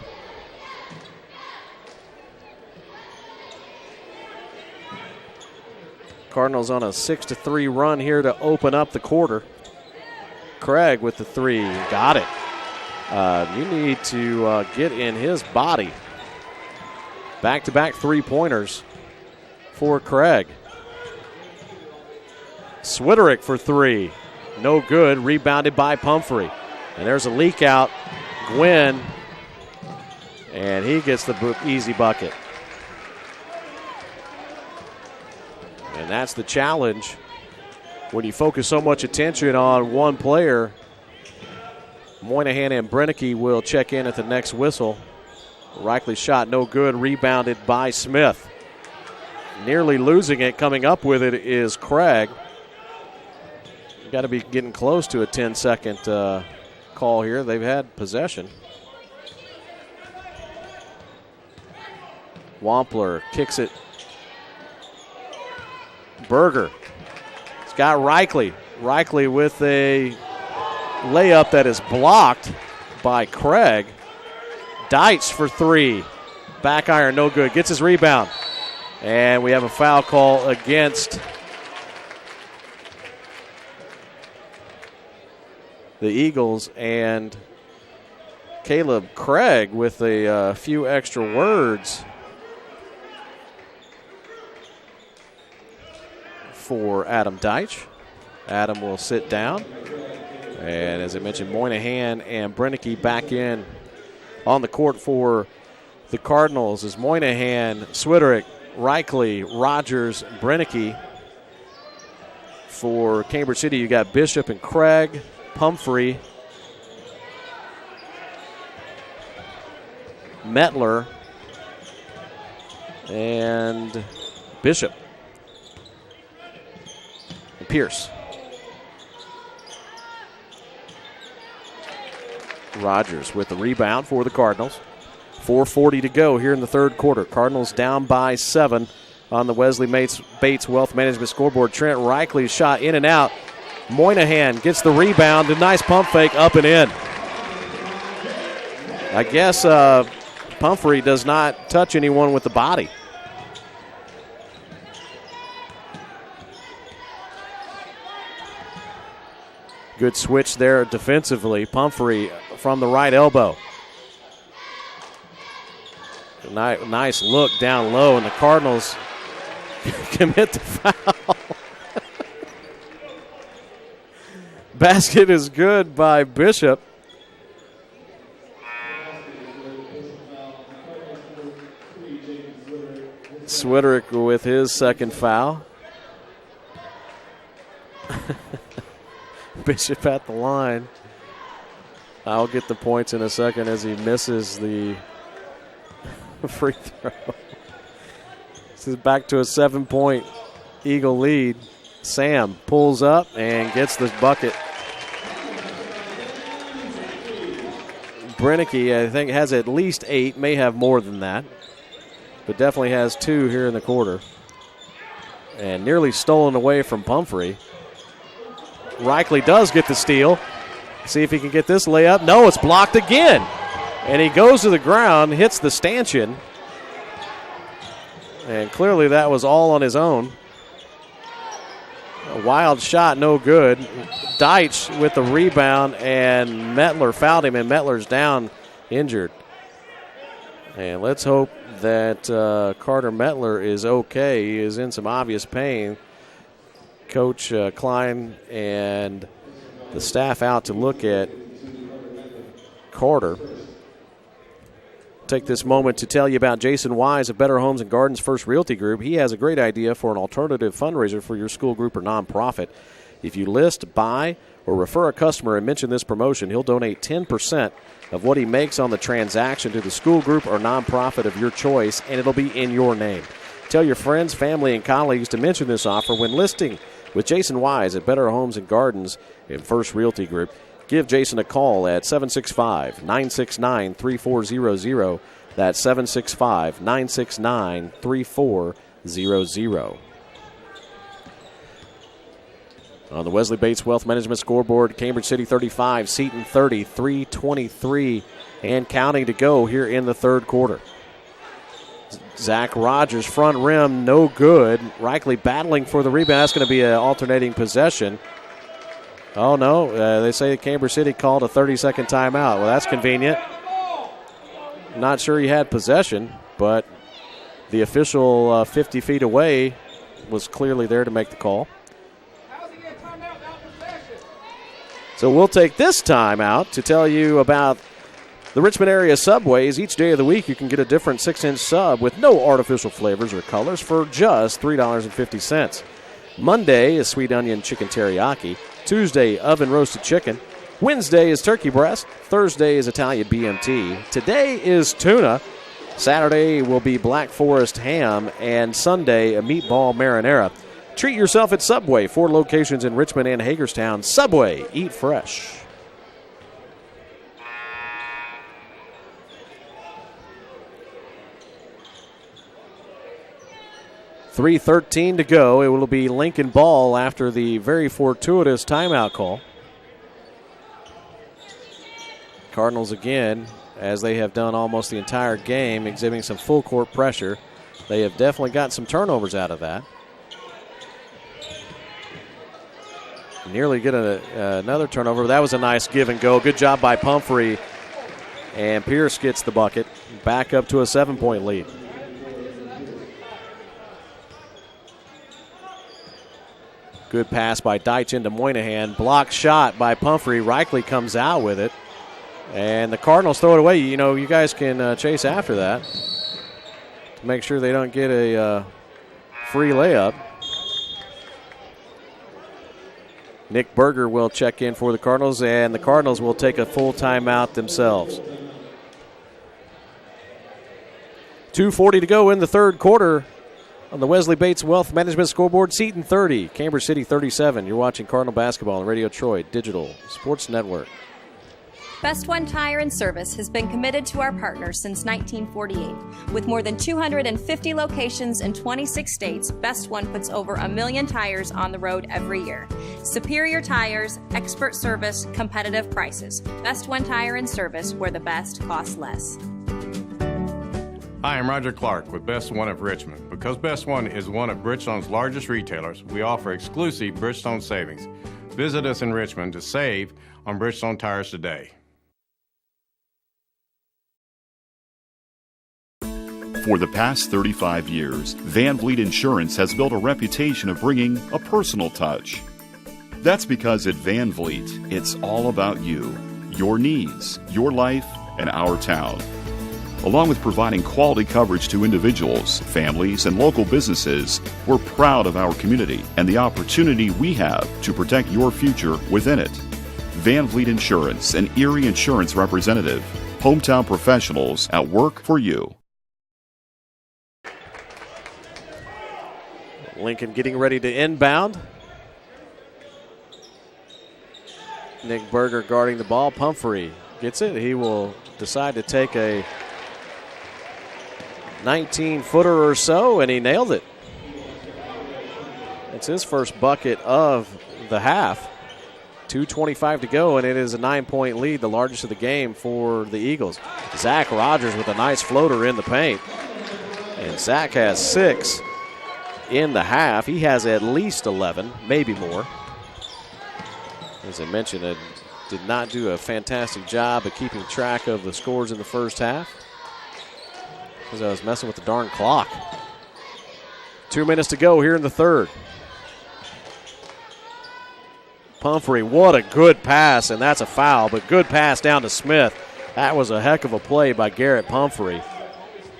Cardinals on a 6-3 run here to open up the quarter. Craig with the three. Got it. You need to get in his body. Back-to-back three-pointers for Craig. Switterick for three. No good. Rebounded by Pumphrey. And there's a leak out. Gwynn. And he gets the easy bucket. And that's the challenge. When you focus so much attention on one player, Moynihan and Brennecke will check in at the next whistle. Reichle shot no good, rebounded by Smith. Nearly losing it, coming up with it is Craig. Got to be getting close to a 10-second call here. They've had possession. Wampler kicks it. Berger. It's got Reichle. Reichle with a layup that is blocked by Craig. Deitch for three. Back iron, no good. Gets his rebound. And we have a foul call against the Eagles, and Caleb Craig with a few extra words for Adam Deitch. Adam will sit down. And as I mentioned, Moynihan and Brennecke back in on the court for the Cardinals as Moynihan, Switterick, Reichle, Rogers, Brennecke. For Cambridge City, you got Bishop and Craig, Pumphrey, Mettler, and Bishop. And Pierce. Rogers with the rebound for the Cardinals. 4:40 to go here in the third quarter. Cardinals down by 7 on the Wesley Bates Wealth Management scoreboard. Trent Reichle shot in and out. Moynihan gets the rebound. A nice pump fake up and in. I guess Pumphrey does not touch anyone with the body. Good switch there defensively. Pumphrey from the right elbow. Nice look down low, and the Cardinals commit the foul. Basket is good by Bishop. Switterick with his second foul. Bishop at the line. I'll get the points in a second as he misses the free throw. This is back to a 7-point Eagle lead. Sam pulls up and gets the bucket. Brennecke, I think, has at least 8, may have more than that, but definitely has 2 here in the quarter. And nearly stolen away from Pumphrey. Reichle does get the steal. See if he can get this layup. No, it's blocked again. And he goes to the ground, hits the stanchion. And clearly that was all on his own. A wild shot, no good. Deitch with the rebound, and Mettler fouled him, and Mettler's down, injured. And let's hope that Carter Mettler is okay. He is in some obvious pain. Coach Klein and the staff out to look at Carter. Take this moment to tell you about Jason Wise of Better Homes and Gardens First Realty Group. He has a great idea for an alternative fundraiser for your school group or nonprofit. If you list, buy, or refer a customer and mention this promotion, he'll donate 10% of what he makes on the transaction to the school group or nonprofit of your choice, and it'll be in your name. Tell your friends, family, and colleagues to mention this offer when listing with Jason Wise at Better Homes and Gardens in First Realty Group. Give Jason a call at 765-969-3400. That's 765-969-3400. On the Wesley Bates Wealth Management scoreboard, Cambridge City 35, Seton 30, 3:23 and counting to go here in the third quarter. Zach Rogers, front rim, no good. Reichle battling for the rebound. That's going to be an alternating possession. Oh, no. They say Cambridge City called a 30-second timeout. Well, that's convenient. Not sure he had possession, but the official 50 feet away was clearly there to make the call. So we'll take this timeout to tell you about the Richmond area Subways. Each day of the week you can get a different 6-inch sub with no artificial flavors or colors for just $3.50. Monday is sweet onion chicken teriyaki. Tuesday, oven roasted chicken. Wednesday is turkey breast. Thursday is Italian BMT. Today is tuna. Saturday will be Black Forest ham. And Sunday, a meatball marinara. Treat yourself at Subway. 4 locations in Richmond and Hagerstown. Subway, eat fresh. .3:13 to go. It will be Lincoln ball after the very fortuitous timeout call. Cardinals again, as they have done almost the entire game, exhibiting some full court pressure. They have definitely got some turnovers out of that. Nearly get another turnover. That was a nice give and go. Good job by Pumphrey. And Pierce gets the bucket. Back up to a 7-point lead. Good pass by Deitch into Moynihan. Blocked shot by Pumphrey. Reichle comes out with it. And the Cardinals throw it away. You know, you guys can chase after that to make sure they don't get a free layup. Nick Berger will check in for the Cardinals, and the Cardinals will take a full timeout themselves. 2:40 to go in the third quarter. On the Wesley Bates Wealth Management scoreboard, Seton 30, Cambridge City 37. You're watching Cardinal basketball on Radio Troy Digital Sports Network. Best One Tire and Service has been committed to our partners since 1948. With more than 250 locations in 26 states, Best One puts over 1 million tires on the road every year. Superior tires, expert service, competitive prices. Best One Tire and Service, where the best costs less. Hi, I'm Roger Clark with Best One of Richmond. Because Best One is one of Bridgestone's largest retailers, we offer exclusive Bridgestone savings. Visit us in Richmond to save on Bridgestone tires today. For the past 35 years, Van Vliet Insurance has built a reputation of bringing a personal touch. That's because at Van Vliet, it's all about you, your needs, your life, and our town. Along with providing quality coverage to individuals, families, and local businesses, we're proud of our community and the opportunity we have to protect your future within it. Van Vliet Insurance, an Erie Insurance representative. Hometown professionals at work for you. Lincoln getting ready to inbound. Nick Berger guarding the ball. Pumphrey gets it. He will decide to take a 19-footer or so, and he nailed it. It's his first bucket of the half. 2:25 to go, and it is a 9-point lead, the largest of the game for the Eagles. Zach Rogers with a nice floater in the paint. And Zach has 6 in the half. He has at least 11, maybe more. As I mentioned, it did not do a fantastic job of keeping track of the scores in the first half because I was messing with the darn clock. 2 minutes to go here in the third. Pumphrey, what a good pass, and that's a foul, but good pass down to Smith. That was a heck of a play by Garrett Pumphrey.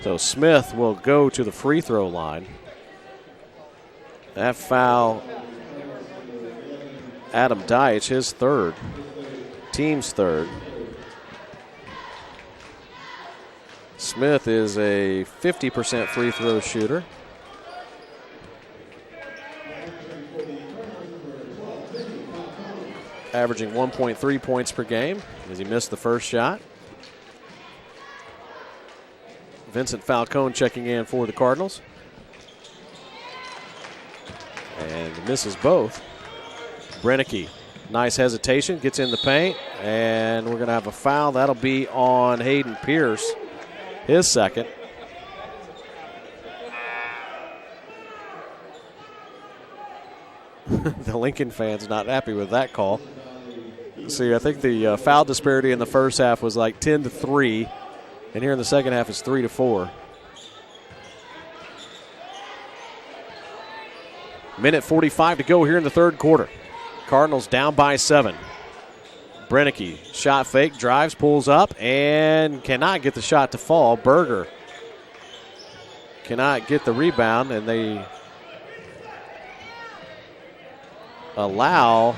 So Smith will go to the free throw line. That foul, Adam Deitch, his third, team's third. Smith is a 50% free throw shooter. Averaging 1.3 points per game as he missed the first shot. Vincent Falcone checking in for the Cardinals. And misses both. Brennicky, nice hesitation, gets in the paint, and we're going to have a foul. That'll be on Hayden Pierce, his second. The Lincoln fans not happy with that call. See, I think the foul disparity in the first half was like 10-3, and here in the second half it's 3-4. Minute 45 to go here in the third quarter. Cardinals down by 7. Brennicky, shot fake, drives, pulls up, and cannot get the shot to fall. Berger cannot get the rebound, and they allow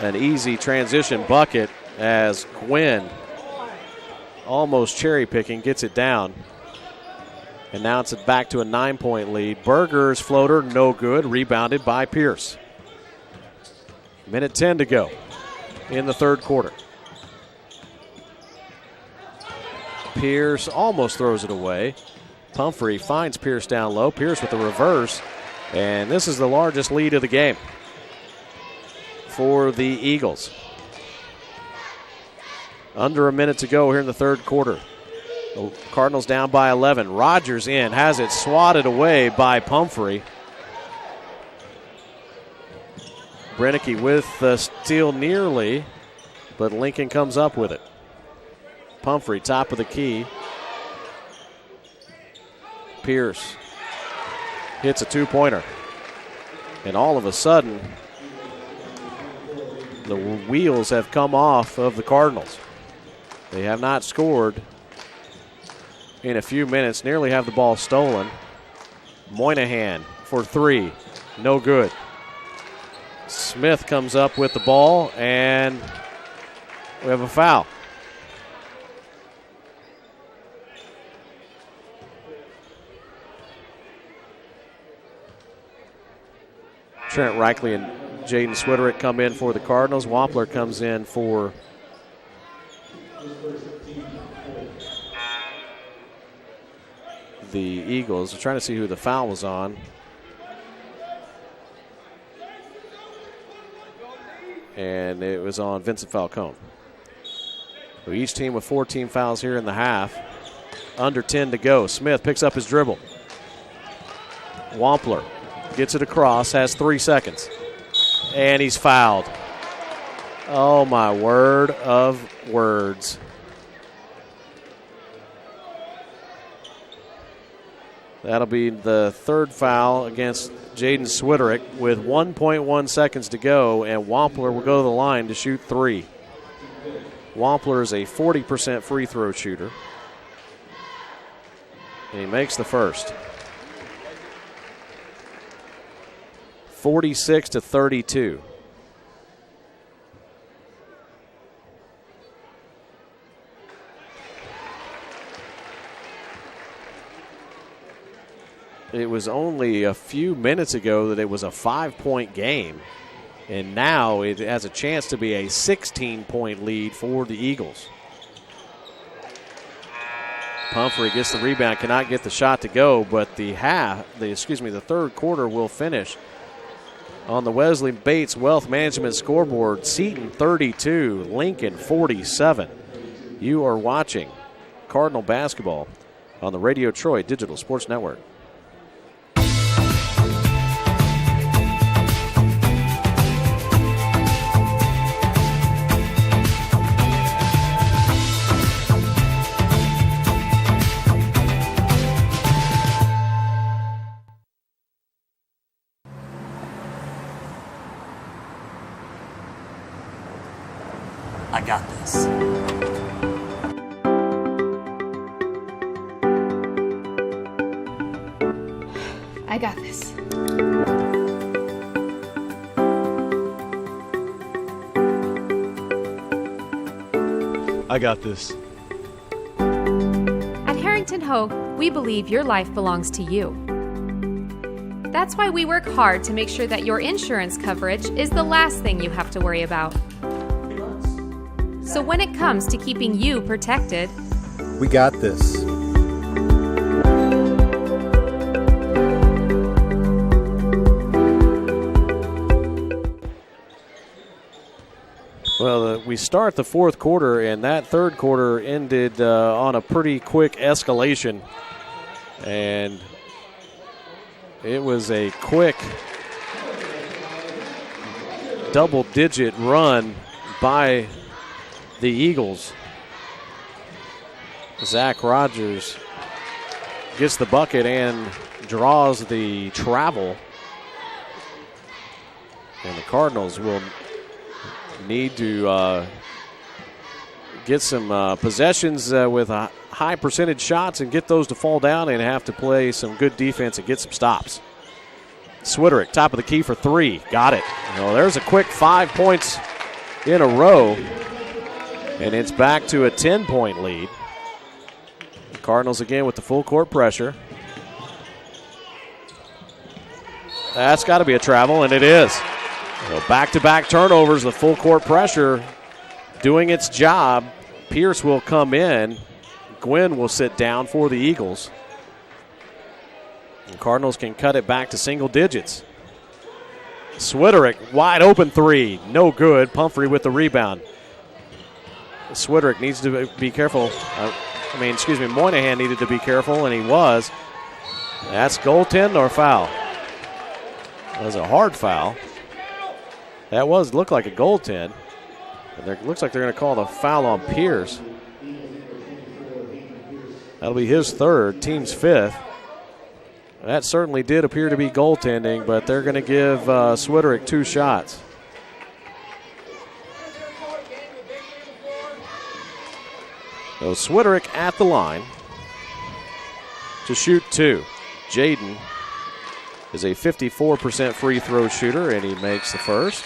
an easy transition bucket as Gwynn, almost cherry picking, gets it down. And now it's back to a 9-point lead. Berger's floater, no good, rebounded by Pierce. Minute 10 to go in the third quarter. Pierce almost throws it away. Pumphrey finds Pierce down low. Pierce with the reverse. And this is the largest lead of the game for the Eagles. Under a minute to go here in the third quarter. The Cardinals down by 11. Rogers in, has it swatted away by Pumphrey. Brennicky with the steal nearly, but Lincoln comes up with it. Pumphrey, top of the key. Pierce hits a two-pointer. And all of a sudden, the wheels have come off of the Cardinals. They have not scored in a few minutes, nearly have the ball stolen. Moynihan for three, no good. Smith comes up with the ball, and we have a foul. Trent Reichley and Jaden Switterick come in for the Cardinals. Wampler comes in for the Eagles. We're trying to see who the foul was on. And it was on Vincent Falcone. So each team with 14 fouls here in the half. Under 10 to go. Smith picks up his dribble. Wampler gets it across, has 3 seconds. And he's fouled. Oh, my word of words. That'll be the third foul against Jaden Switterick with 1.1 seconds to go, and Wampler will go to the line to shoot 3. Wampler is a 40% free throw shooter, and he makes the first. 46-32. It was only a few minutes ago that it was a 5-point game. And now it has a chance to be a 16-point lead for the Eagles. Pumphrey gets the rebound, cannot get the shot to go, but the third quarter will finish on the Wesley Bates Wealth Management scoreboard. Seton 32, Lincoln 47. You are watching Cardinal basketball on the Radio Troy Digital Sports Network. I got this. I got this. I got this. At Harrington Hogue, we believe your life belongs to you. That's why we work hard to make sure that your insurance coverage is the last thing you have to worry about. So when it comes to keeping you protected, We got this. Well, we start the fourth quarter, and that third quarter ended on a pretty quick escalation. And it was a quick double-digit run by the Eagles. Zach Rogers gets the bucket and draws the travel. And the Cardinals will need to get some possessions with high percentage shots and get those to fall down, and have to play some good defense and get some stops. Switterick, top of the key for three. Got it. Well, there's a quick 5 points in a row, and it's back to a 10-point lead. The Cardinals again with the full court pressure. That's got to be a travel, and it is. So back-to-back turnovers, the full court pressure doing its job. Pierce will come in. Gwynn will sit down for the Eagles. The Cardinals can cut it back to single digits. Switterick, wide open three. No good. Pumphrey with the rebound. Switterick needs to be careful. Moynihan needed to be careful, and he was. That's goaltend or foul? That was a hard foul. That looked like a goaltend. And it looks like they're going to call the foul on Pierce. That'll be his third, team's fifth. That certainly did appear to be goaltending, but they're going to give Switterick 2 shots. So Switterick at the line to shoot 2. Jaden is a 54% free throw shooter, and he makes the first.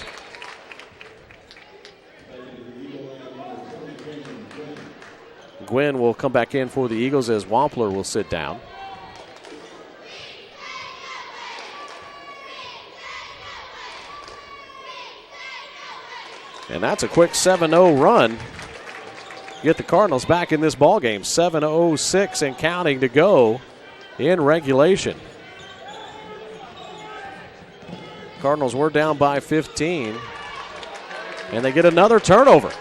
Gwynn will come back in for the Eagles as Wampler will sit down. And that's a quick 7-0 run. Get the Cardinals back in this ballgame. 7:06 and counting to go in regulation. Cardinals were down by 15. And they get another turnover.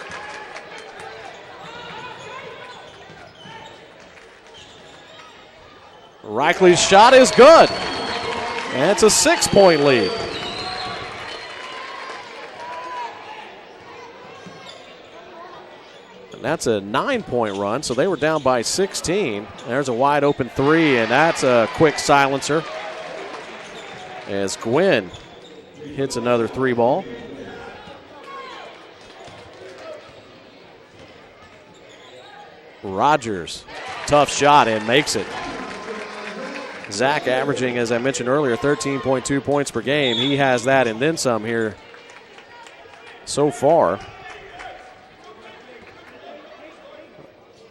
Reichley's shot is good. And it's a 6-point lead. And that's a 9-point run, so they were down by 16. There's a wide open three, and that's a quick silencer as Gwynn hits another 3-ball. Rogers, tough shot, and makes it. Zach averaging, as I mentioned earlier, 13.2 points per game. He has that and then some here so far.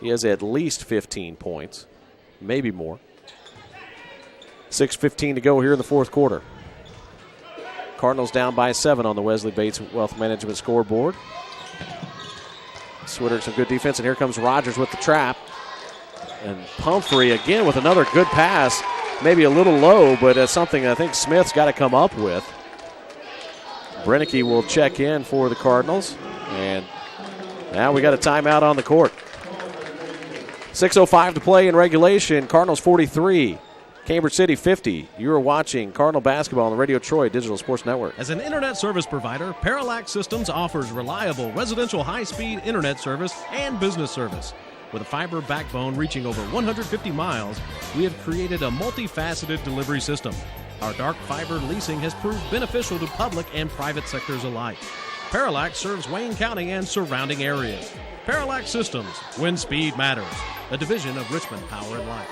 He has at least 15 points, maybe more. 6:15 to go here in the fourth quarter. Cardinals down by 7 on the Wesley Bates Wealth Management scoreboard. Swiderick, some good defense, and here comes Rogers with the trap. And Pumphrey again with another good pass. Maybe a little low, but it's something I think Smith's got to come up with. Brennicky will check in for the Cardinals. And now we got a timeout on the court. 6:05 to play in regulation. Cardinals 43. Cambridge City 50. You are watching Cardinal basketball on the Radio Troy Digital Sports Network. As an internet service provider, Parallax Systems offers reliable residential high-speed internet service and business service. With a fiber backbone reaching over 150 miles, we have created a multifaceted delivery system. Our dark fiber leasing has proved beneficial to public and private sectors alike. Parallax serves Wayne County and surrounding areas. Parallax Systems, when speed matters. A division of Richmond Power and Light.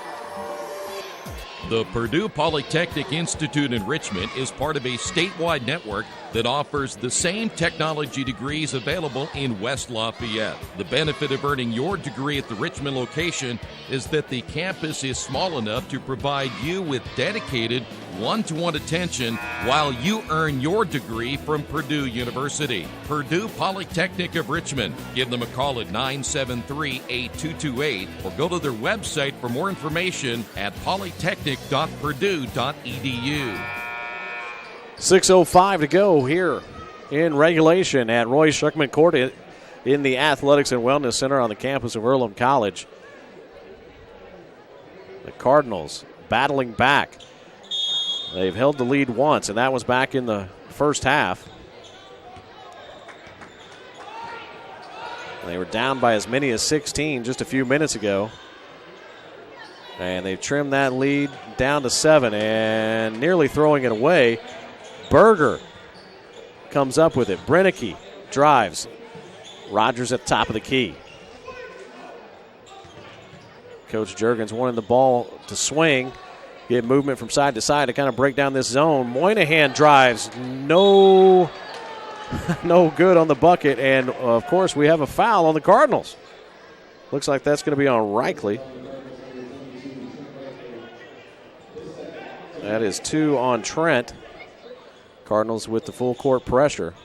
The Purdue Polytechnic Institute in Richmond is part of a statewide network that offers the same technology degrees available in West Lafayette. The benefit of earning your degree at the Richmond location is that the campus is small enough to provide you with dedicated one-to-one attention while you earn your degree from Purdue University. Purdue Polytechnic of Richmond. Give them a call at 973-8228 or go to their website for more information at polytechnic.purdue.edu. 6:05 to go here in regulation at Roy Schuckman Court in the Athletics and Wellness Center on the campus of Earlham College. The Cardinals battling back. They've held the lead once, and that was back in the first half. They were down by as many as 16 just a few minutes ago. And they've trimmed that lead down to 7 and nearly throwing it away. Berger comes up with it. Brennicky drives. Rogers at the top of the key. Coach Juergens wanted the ball to swing, get movement from side to side to kind of break down this zone. Moynihan drives. No good on the bucket. And, of course, we have a foul on the Cardinals. Looks like that's going to be on Reichley. That is 2 on Trent. Cardinals with the full court pressure.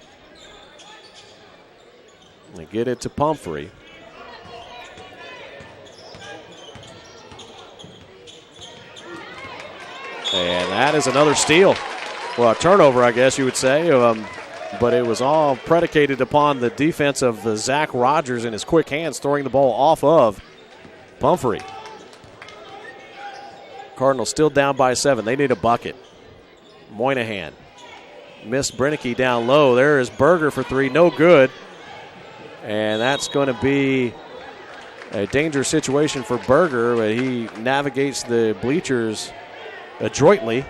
They get it to Pumphrey. And that is another steal. Well, a turnover, I guess you would say. But it was all predicated upon the defense of Zach Rogers and his quick hands throwing the ball off of Pumphrey. Cardinals still down by 7. They need a bucket. Moynihan. Missed Brennicky down low. There is Berger for 3. No good. And that's going to be a dangerous situation for Berger, but he navigates the bleachers adroitly,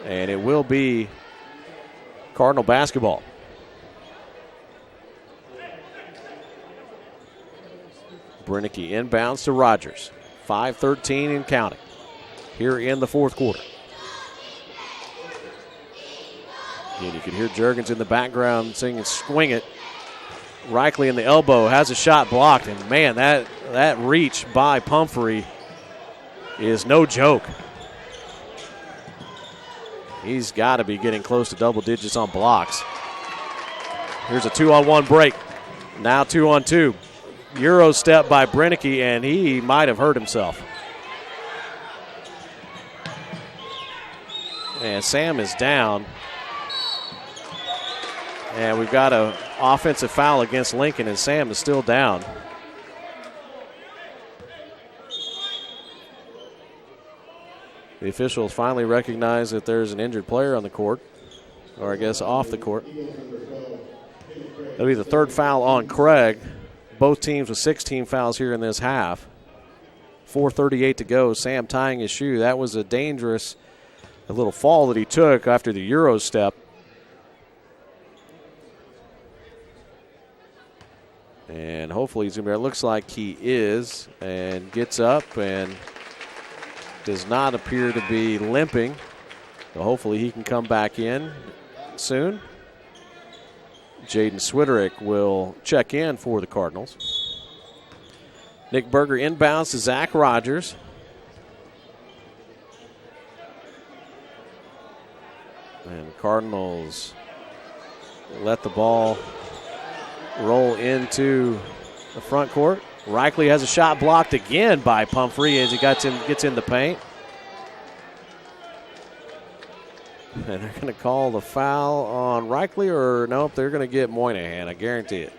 and it will be Cardinal basketball. Brennicky inbounds to Rogers. 5:13 and counting here in the fourth quarter. And you can hear Juergens in the background singing "Swing It." Reichley in the elbow has a shot blocked, and man, that reach by Pumphrey is no joke. He's got to be getting close to double digits on blocks. Here's a 2-on-1 break. Now 2-on-2. Euro step by Brennicky, and he might have hurt himself. And Sam is down. And we've got an offensive foul against Lincoln, and Sam is still down. The officials finally recognize that there's an injured player on the court, or I guess off the court. That'll be the third foul on Craig. Both teams with 16 fouls here in this half. 4:38 to go. Sam tying his shoe. That was a dangerous little fall that he took after the Euro step. And hopefully he's going to be, it looks like he is, and gets up and does not appear to be limping. So hopefully he can come back in soon. Jaden Swiderick will check in for the Cardinals. Nick Berger inbounds to Zach Rogers. And Cardinals let the ball roll into the front court. Reichle has a shot blocked again by Pumphrey as he gets in the paint. And they're going to call the foul on Reichle, or nope, they're going to get Moynihan, I guarantee it.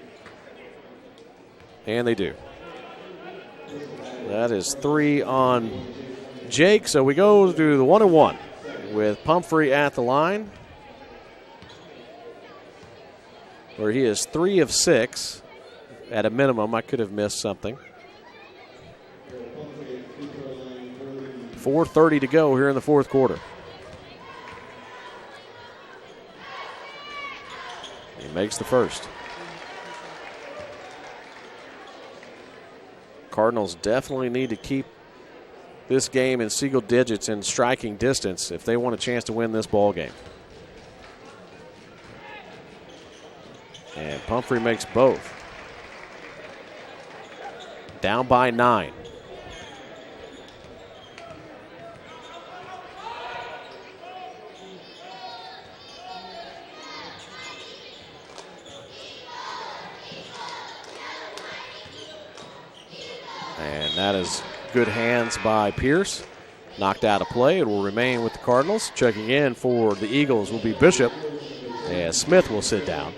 And they do. That is 3 on Jake. So we go to the 1-1 with Pumphrey at the line, where he is 3 of 6 at a minimum. I could have missed something. 4:30 to go here in the fourth quarter. He makes the first. Cardinals definitely need to keep this game in single digits in striking distance if they want a chance to win this ball game. And Pumphrey makes both. Down by 9. And that is good hands by Pierce. Knocked out of play. It will remain with the Cardinals. Checking in for the Eagles will be Bishop. And Smith will sit down.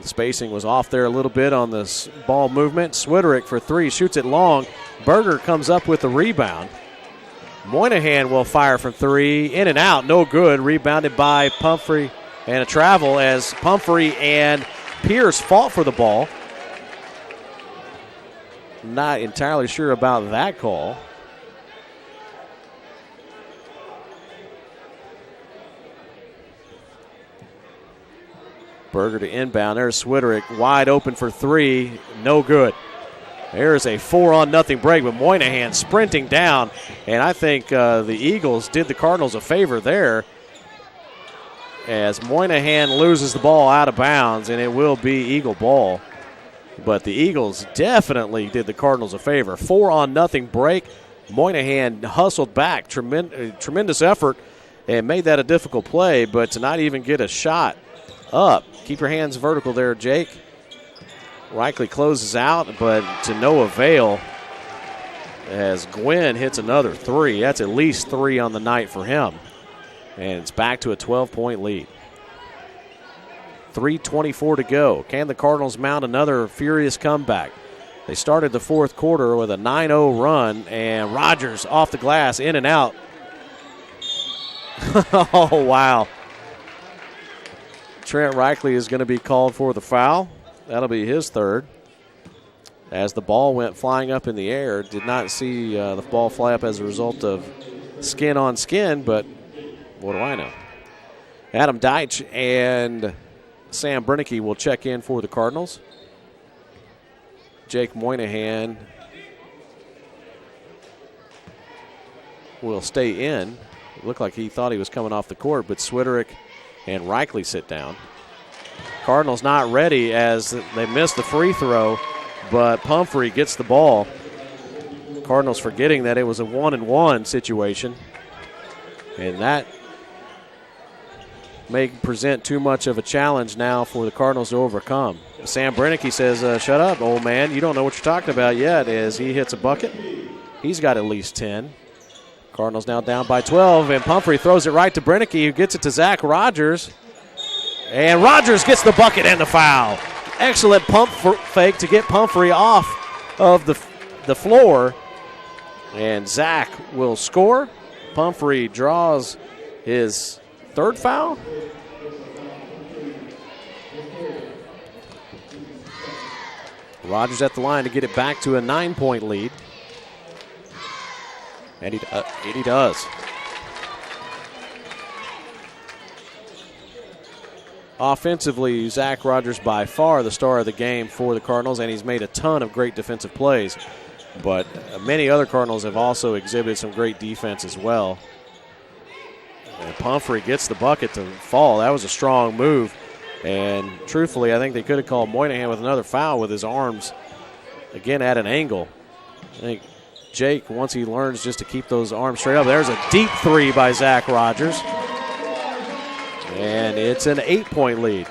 The spacing was off there a little bit on this ball movement. Swiderick for 3, shoots it long. Berger comes up with the rebound. Moynihan will fire from 3, in and out, no good. Rebounded by Pumphrey, and a travel as Pumphrey and Pierce fought for the ball. Not entirely sure about that call. Berger to inbound. There's Swiderick wide open for 3. No good. There's a 4-0 break with Moynihan sprinting down. And I think the Eagles did the Cardinals a favor there as Moynihan loses the ball out of bounds, and it will be Eagle ball. But the Eagles definitely did the Cardinals a favor. 4-0 break. Moynihan hustled back. Tremendous effort and made that a difficult play, but to not even get a shot up. Keep your hands vertical there, Jake. Reichle closes out, but to no avail as Gwynn hits another 3. That's at least 3 on the night for him. And it's back to a 12-point lead. 3:24 to go. Can the Cardinals mount another furious comeback? They started the fourth quarter with a 9-0 run, and Rogers off the glass, in and out. Oh, wow. Trent Reichle is going to be called for the foul. That'll be his third. As the ball went flying up in the air, did not see the ball fly up as a result of skin on skin, but what do I know? Adam Deitch and Sam Brennecke will check in for the Cardinals. Jake Moynihan will stay in. It looked like he thought he was coming off the court, but Swiderick and Reichle sit down. Cardinals not ready as they missed the free throw, but Pumphrey gets the ball. Cardinals forgetting that it was a 1-and-1 situation, and that may present too much of a challenge now for the Cardinals to overcome. Sam Brennecke says, shut up, old man. You don't know what you're talking about yet, as he hits a bucket. He's got at least 10. Cardinals now down by 12, and Pumphrey throws it right to Brennecke, who gets it to Zach Rogers. And Rogers gets the bucket and the foul. Excellent pump fake to get Pumphrey off of the floor. And Zach will score. Pumphrey draws his third foul. Rogers at the line to get it back to a 9-point lead. And he does. Offensively, Zach Rogers by far the star of the game for the Cardinals, and he's made a ton of great defensive plays. But many other Cardinals have also exhibited some great defense as well. And Pumphrey gets the bucket to fall. That was a strong move. And truthfully, I think they could have called Moynihan with another foul with his arms, again, at an angle. I think Jake, once he learns just to keep those arms straight up. There's a deep three by Zach Rogers. And it's an 8-point lead.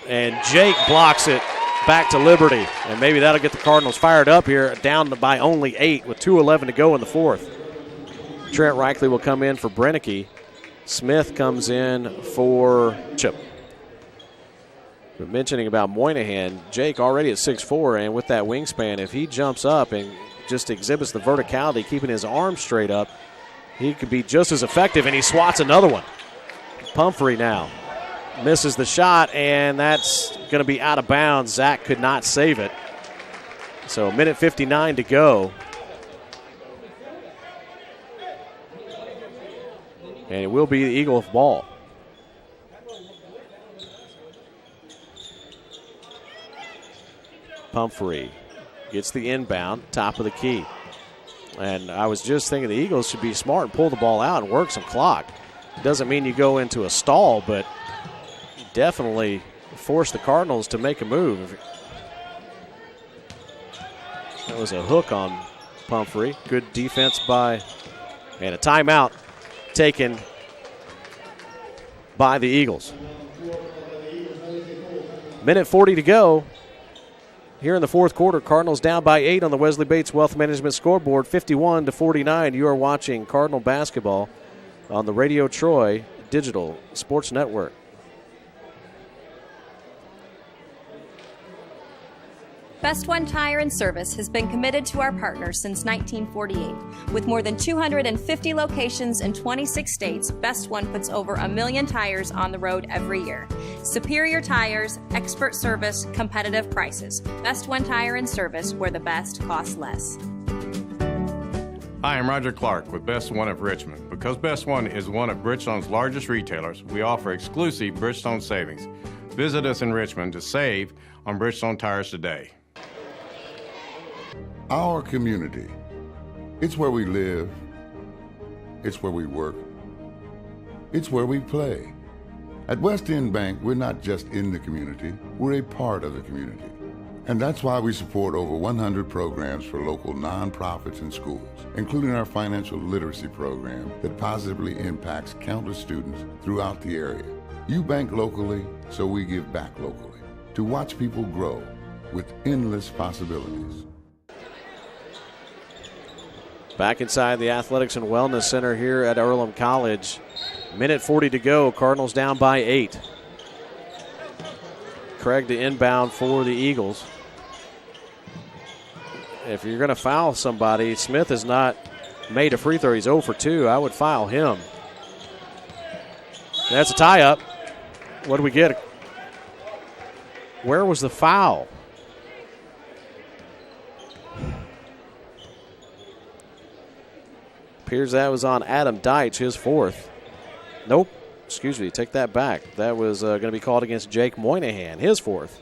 And Jake blocks it back to Liberty. And maybe that'll get the Cardinals fired up here, down by only 8 with 2:11 to go in the fourth. Trent Reichley will come in for Brennecke. Smith comes in for Chip. But mentioning about Moynihan, Jake already at 6'4", and with that wingspan, if he jumps up and just exhibits the verticality, keeping his arms straight up, he could be just as effective, and he swats another one. Pumphrey now misses the shot, and that's going to be out of bounds. Zach could not save it. So 1:59 to go. And it will be the Eagle ball. Pumphrey gets the inbound, top of the key. And I was just thinking the Eagles should be smart and pull the ball out and work some clock. Doesn't mean you go into a stall, but definitely force the Cardinals to make a move. That was a hook on Pumphrey. Good defense by, and a timeout taken by the Eagles. 1:40 to go. Here in the fourth quarter, Cardinals down by 8 on the Wesley Bates Wealth Management scoreboard, 51-49. You are watching Cardinal basketball on the Radio Troy Digital Sports Network. Best One Tire and Service has been committed to our partners since 1948. With more than 250 locations in 26 states, Best One puts over 1 million tires on the road every year. Superior tires, expert service, competitive prices. Best One Tire and Service, where the best costs less. Hi, I'm Roger Clark with Best One of Richmond. Because Best One is one of Bridgestone's largest retailers, we offer exclusive Bridgestone savings. Visit us in Richmond to save on Bridgestone tires today. Our community. It's where we live. It's where we work. It's where we play. At West End Bank, we're not just in the community, we're a part of the community. And that's why we support over 100 programs for local nonprofits and schools, including our financial literacy program that positively impacts countless students throughout the area. You bank locally, so we give back locally to watch people grow with endless possibilities. Back inside the Athletics and Wellness Center here at Earlham College. 1:40 to go. Cardinals down by 8. Craig to inbound for the Eagles. If you're going to foul somebody, Smith has not made a free throw. He's 0 for 2. I would foul him. That's a tie-up. What do we get? Where was the foul? Appears that was on Adam Deitch, his fourth. Nope. Excuse me, take that back. That was going to be called against Jake Moynihan, his fourth.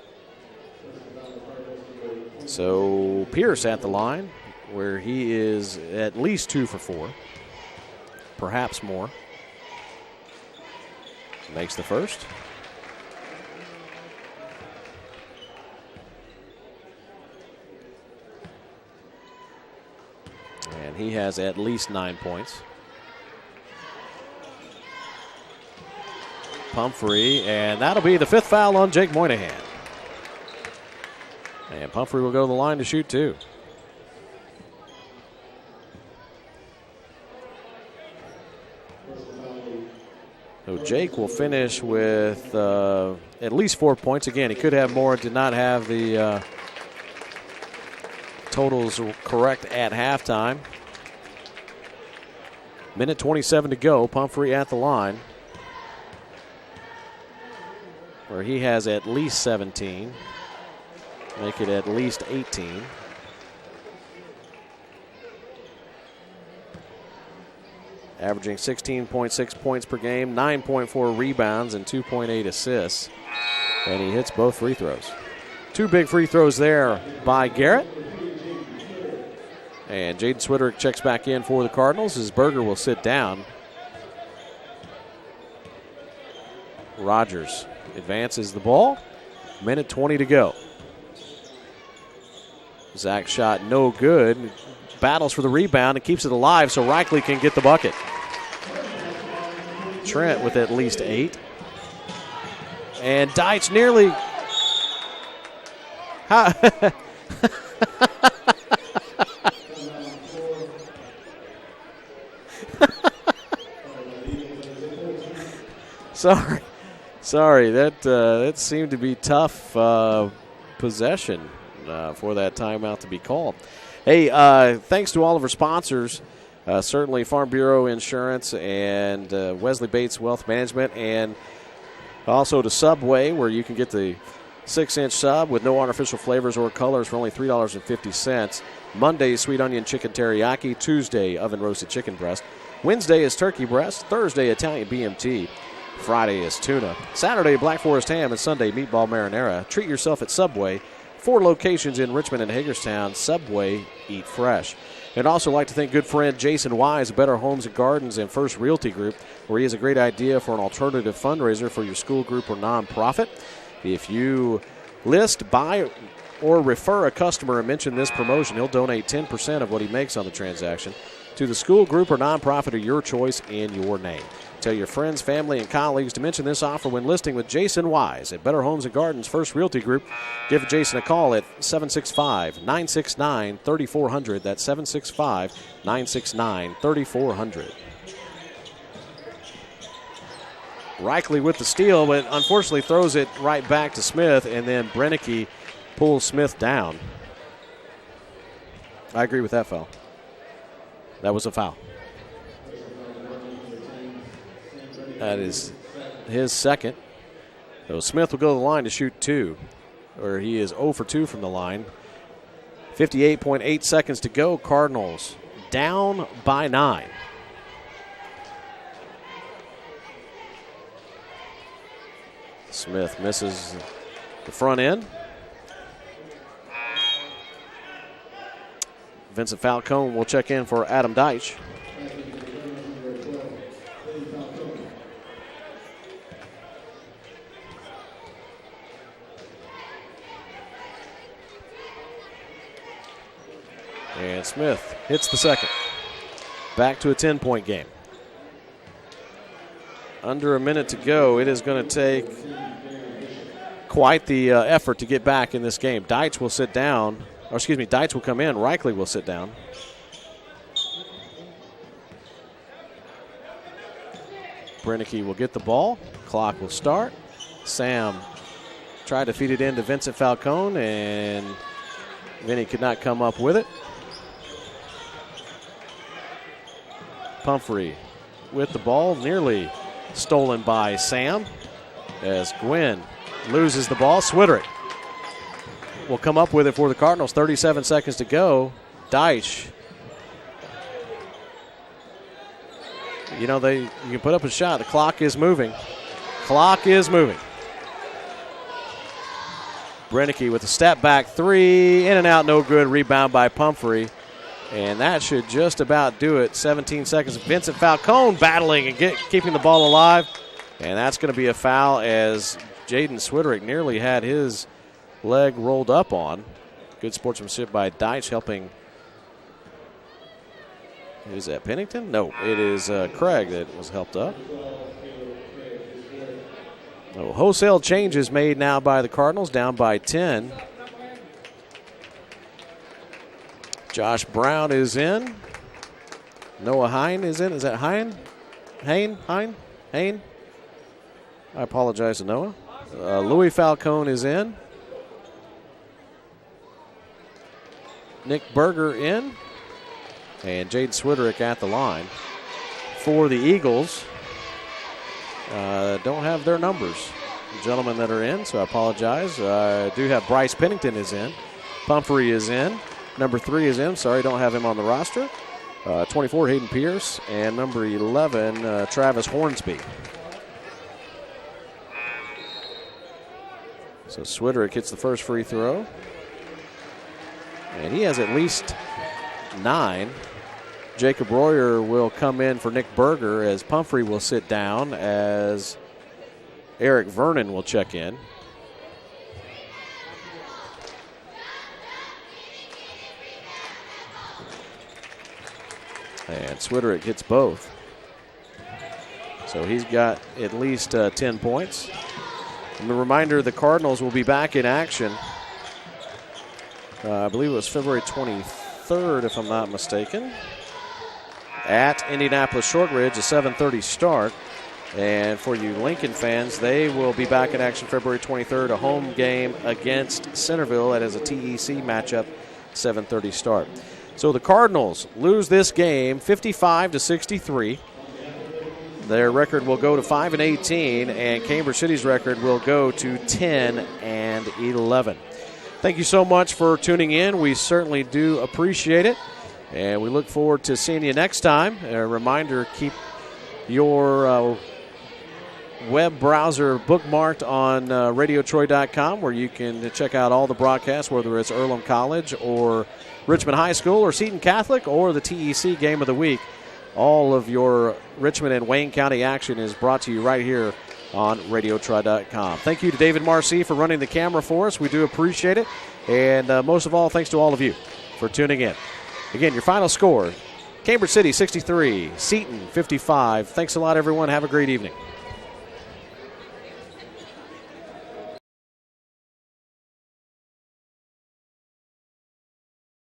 So Pierce at the line, where he is at least 2 for 4, perhaps more. Makes the first. And he has at least 9 points. Pumphrey, and that'll be the 5th foul on Jake Moynihan. And Pumphrey will go to the line to shoot 2. So Jake will finish with at least 4 points. Again, he could have more, did not have the totals correct at halftime. 1:27 to go. Pumphrey at the line, where he has at least 17. Make it at least 18. Averaging 16.6 points per game, 9.4 rebounds, and 2.8 assists. And he hits both free throws. 2 big free throws there by Garrett. And Jaden Switterick checks back in for the Cardinals as Berger will sit down. Rogers advances the ball. 1:20 to go. Zach's shot no good. Battles for the rebound and keeps it alive so Reichley can get the bucket. Trent with at least 8. And Deitch nearly. Sorry. That seemed to be tough possession for that timeout to be called. Hey, thanks to all of our sponsors, certainly Farm Bureau Insurance and Wesley Bates Wealth Management, and also to Subway, where you can get the 6-inch sub with no artificial flavors or colors for only $3.50. Monday, sweet onion chicken teriyaki. Tuesday, oven roasted chicken breast. Wednesday is turkey breast. Thursday, Italian BMT. Friday is tuna. Saturday, Black Forest ham. And Sunday, meatball marinara. Treat yourself at Subway. 4 locations in Richmond and Hagerstown. Subway, eat fresh. And also like to thank good friend Jason Wise of Better Homes and Gardens and First Realty Group, where he has a great idea for an alternative fundraiser for your school group or nonprofit. If you list, buy, or refer a customer and mention this promotion, he'll donate 10% of what he makes on the transaction to the school group or nonprofit of your choice in your name. Tell your friends, family, and colleagues to mention this offer when listing with Jason Wise at Better Homes and Gardens First Realty Group. Give Jason a call at 765-969-3400. That's 765-969-3400. Reichley with the steal, but unfortunately throws it right back to Smith, and then Brennicky pulls Smith down. I agree with that foul. That was a foul. That is his second. So Smith will go to the line to shoot 2, or he is 0 for 2 from the line. 58.8 seconds to go. Cardinals down by 9. Smith misses the front end. Vincent Falcone will check in for Adam Deitch. And Smith hits the second. Back to a 10-point game. Under a minute to go. It is going to take quite the effort to get back in this game. Deitch will sit down. Or excuse me, Deitch will come in. Reichley will sit down. Brennicky will get the ball. Clock will start. Sam tried to feed it into Vincent Falcone, and Vinny could not come up with it. Pumphrey with the ball, nearly stolen by Sam as Gwynn loses the ball. Swiderick will come up with it for the Cardinals. 37 seconds to go. Deitch. You know, you can put up a shot. The clock is moving. Clock is moving. Brennicky with a step back 3. In and out, no good. Rebound by Pumphrey. And that should just about do it. 17 seconds. Vincent Falcone battling and keeping the ball alive. And that's going to be a foul as Jaden Swiderick nearly had his leg rolled up on. Good sportsmanship by Deitch helping. Is that Pennington? No, it is Craig that was helped up. Oh, wholesale changes made now by the Cardinals, down by 10. Josh Brown is in. Noah Hine is in. Is that Hine? Hain? I apologize to Noah. Louis Falcone is in. Nick Berger in. And Jade Swiderick at the line. For the Eagles, don't have their numbers, the gentlemen that are in, so I apologize. I do have Bryce Pennington is in. Pumphrey is in. Number 3 is in. Sorry, don't have him on the roster. 24, Hayden Pierce. And number 11, Travis Hornsby. So Swiderick hits the first free throw. And he has at least 9. Jacob Royer will come in for Nick Berger as Pumphrey will sit down as Eric Vernon will check in. And Switterick gets both. So he's got at least 10 points. And a reminder, the Cardinals will be back in action. I believe it was February 23rd, if I'm not mistaken, at Indianapolis Shortridge, a 7:30 start. And for you Lincoln fans, they will be back in action February 23rd, a home game against Centerville. That is a TEC matchup, 7:30 start. So the Cardinals lose this game 55-63. Their record will go to 5-18, and Cambridge City's record will go to 10-11. Thank you so much for tuning in. We certainly do appreciate it, and we look forward to seeing you next time. A reminder, keep your web browser bookmarked on radiotroy.com, where you can check out all the broadcasts, whether it's Earlham College or Richmond High School or Seton Catholic or the TEC Game of the Week. All of your Richmond and Wayne County action is brought to you right here on radiotroy.com. Thank you to David Marcy for running the camera for us. We do appreciate it. And most of all, thanks to all of you for tuning in. Again, your final score, Cambridge City 63, Seton 55. Thanks a lot, everyone. Have a great evening.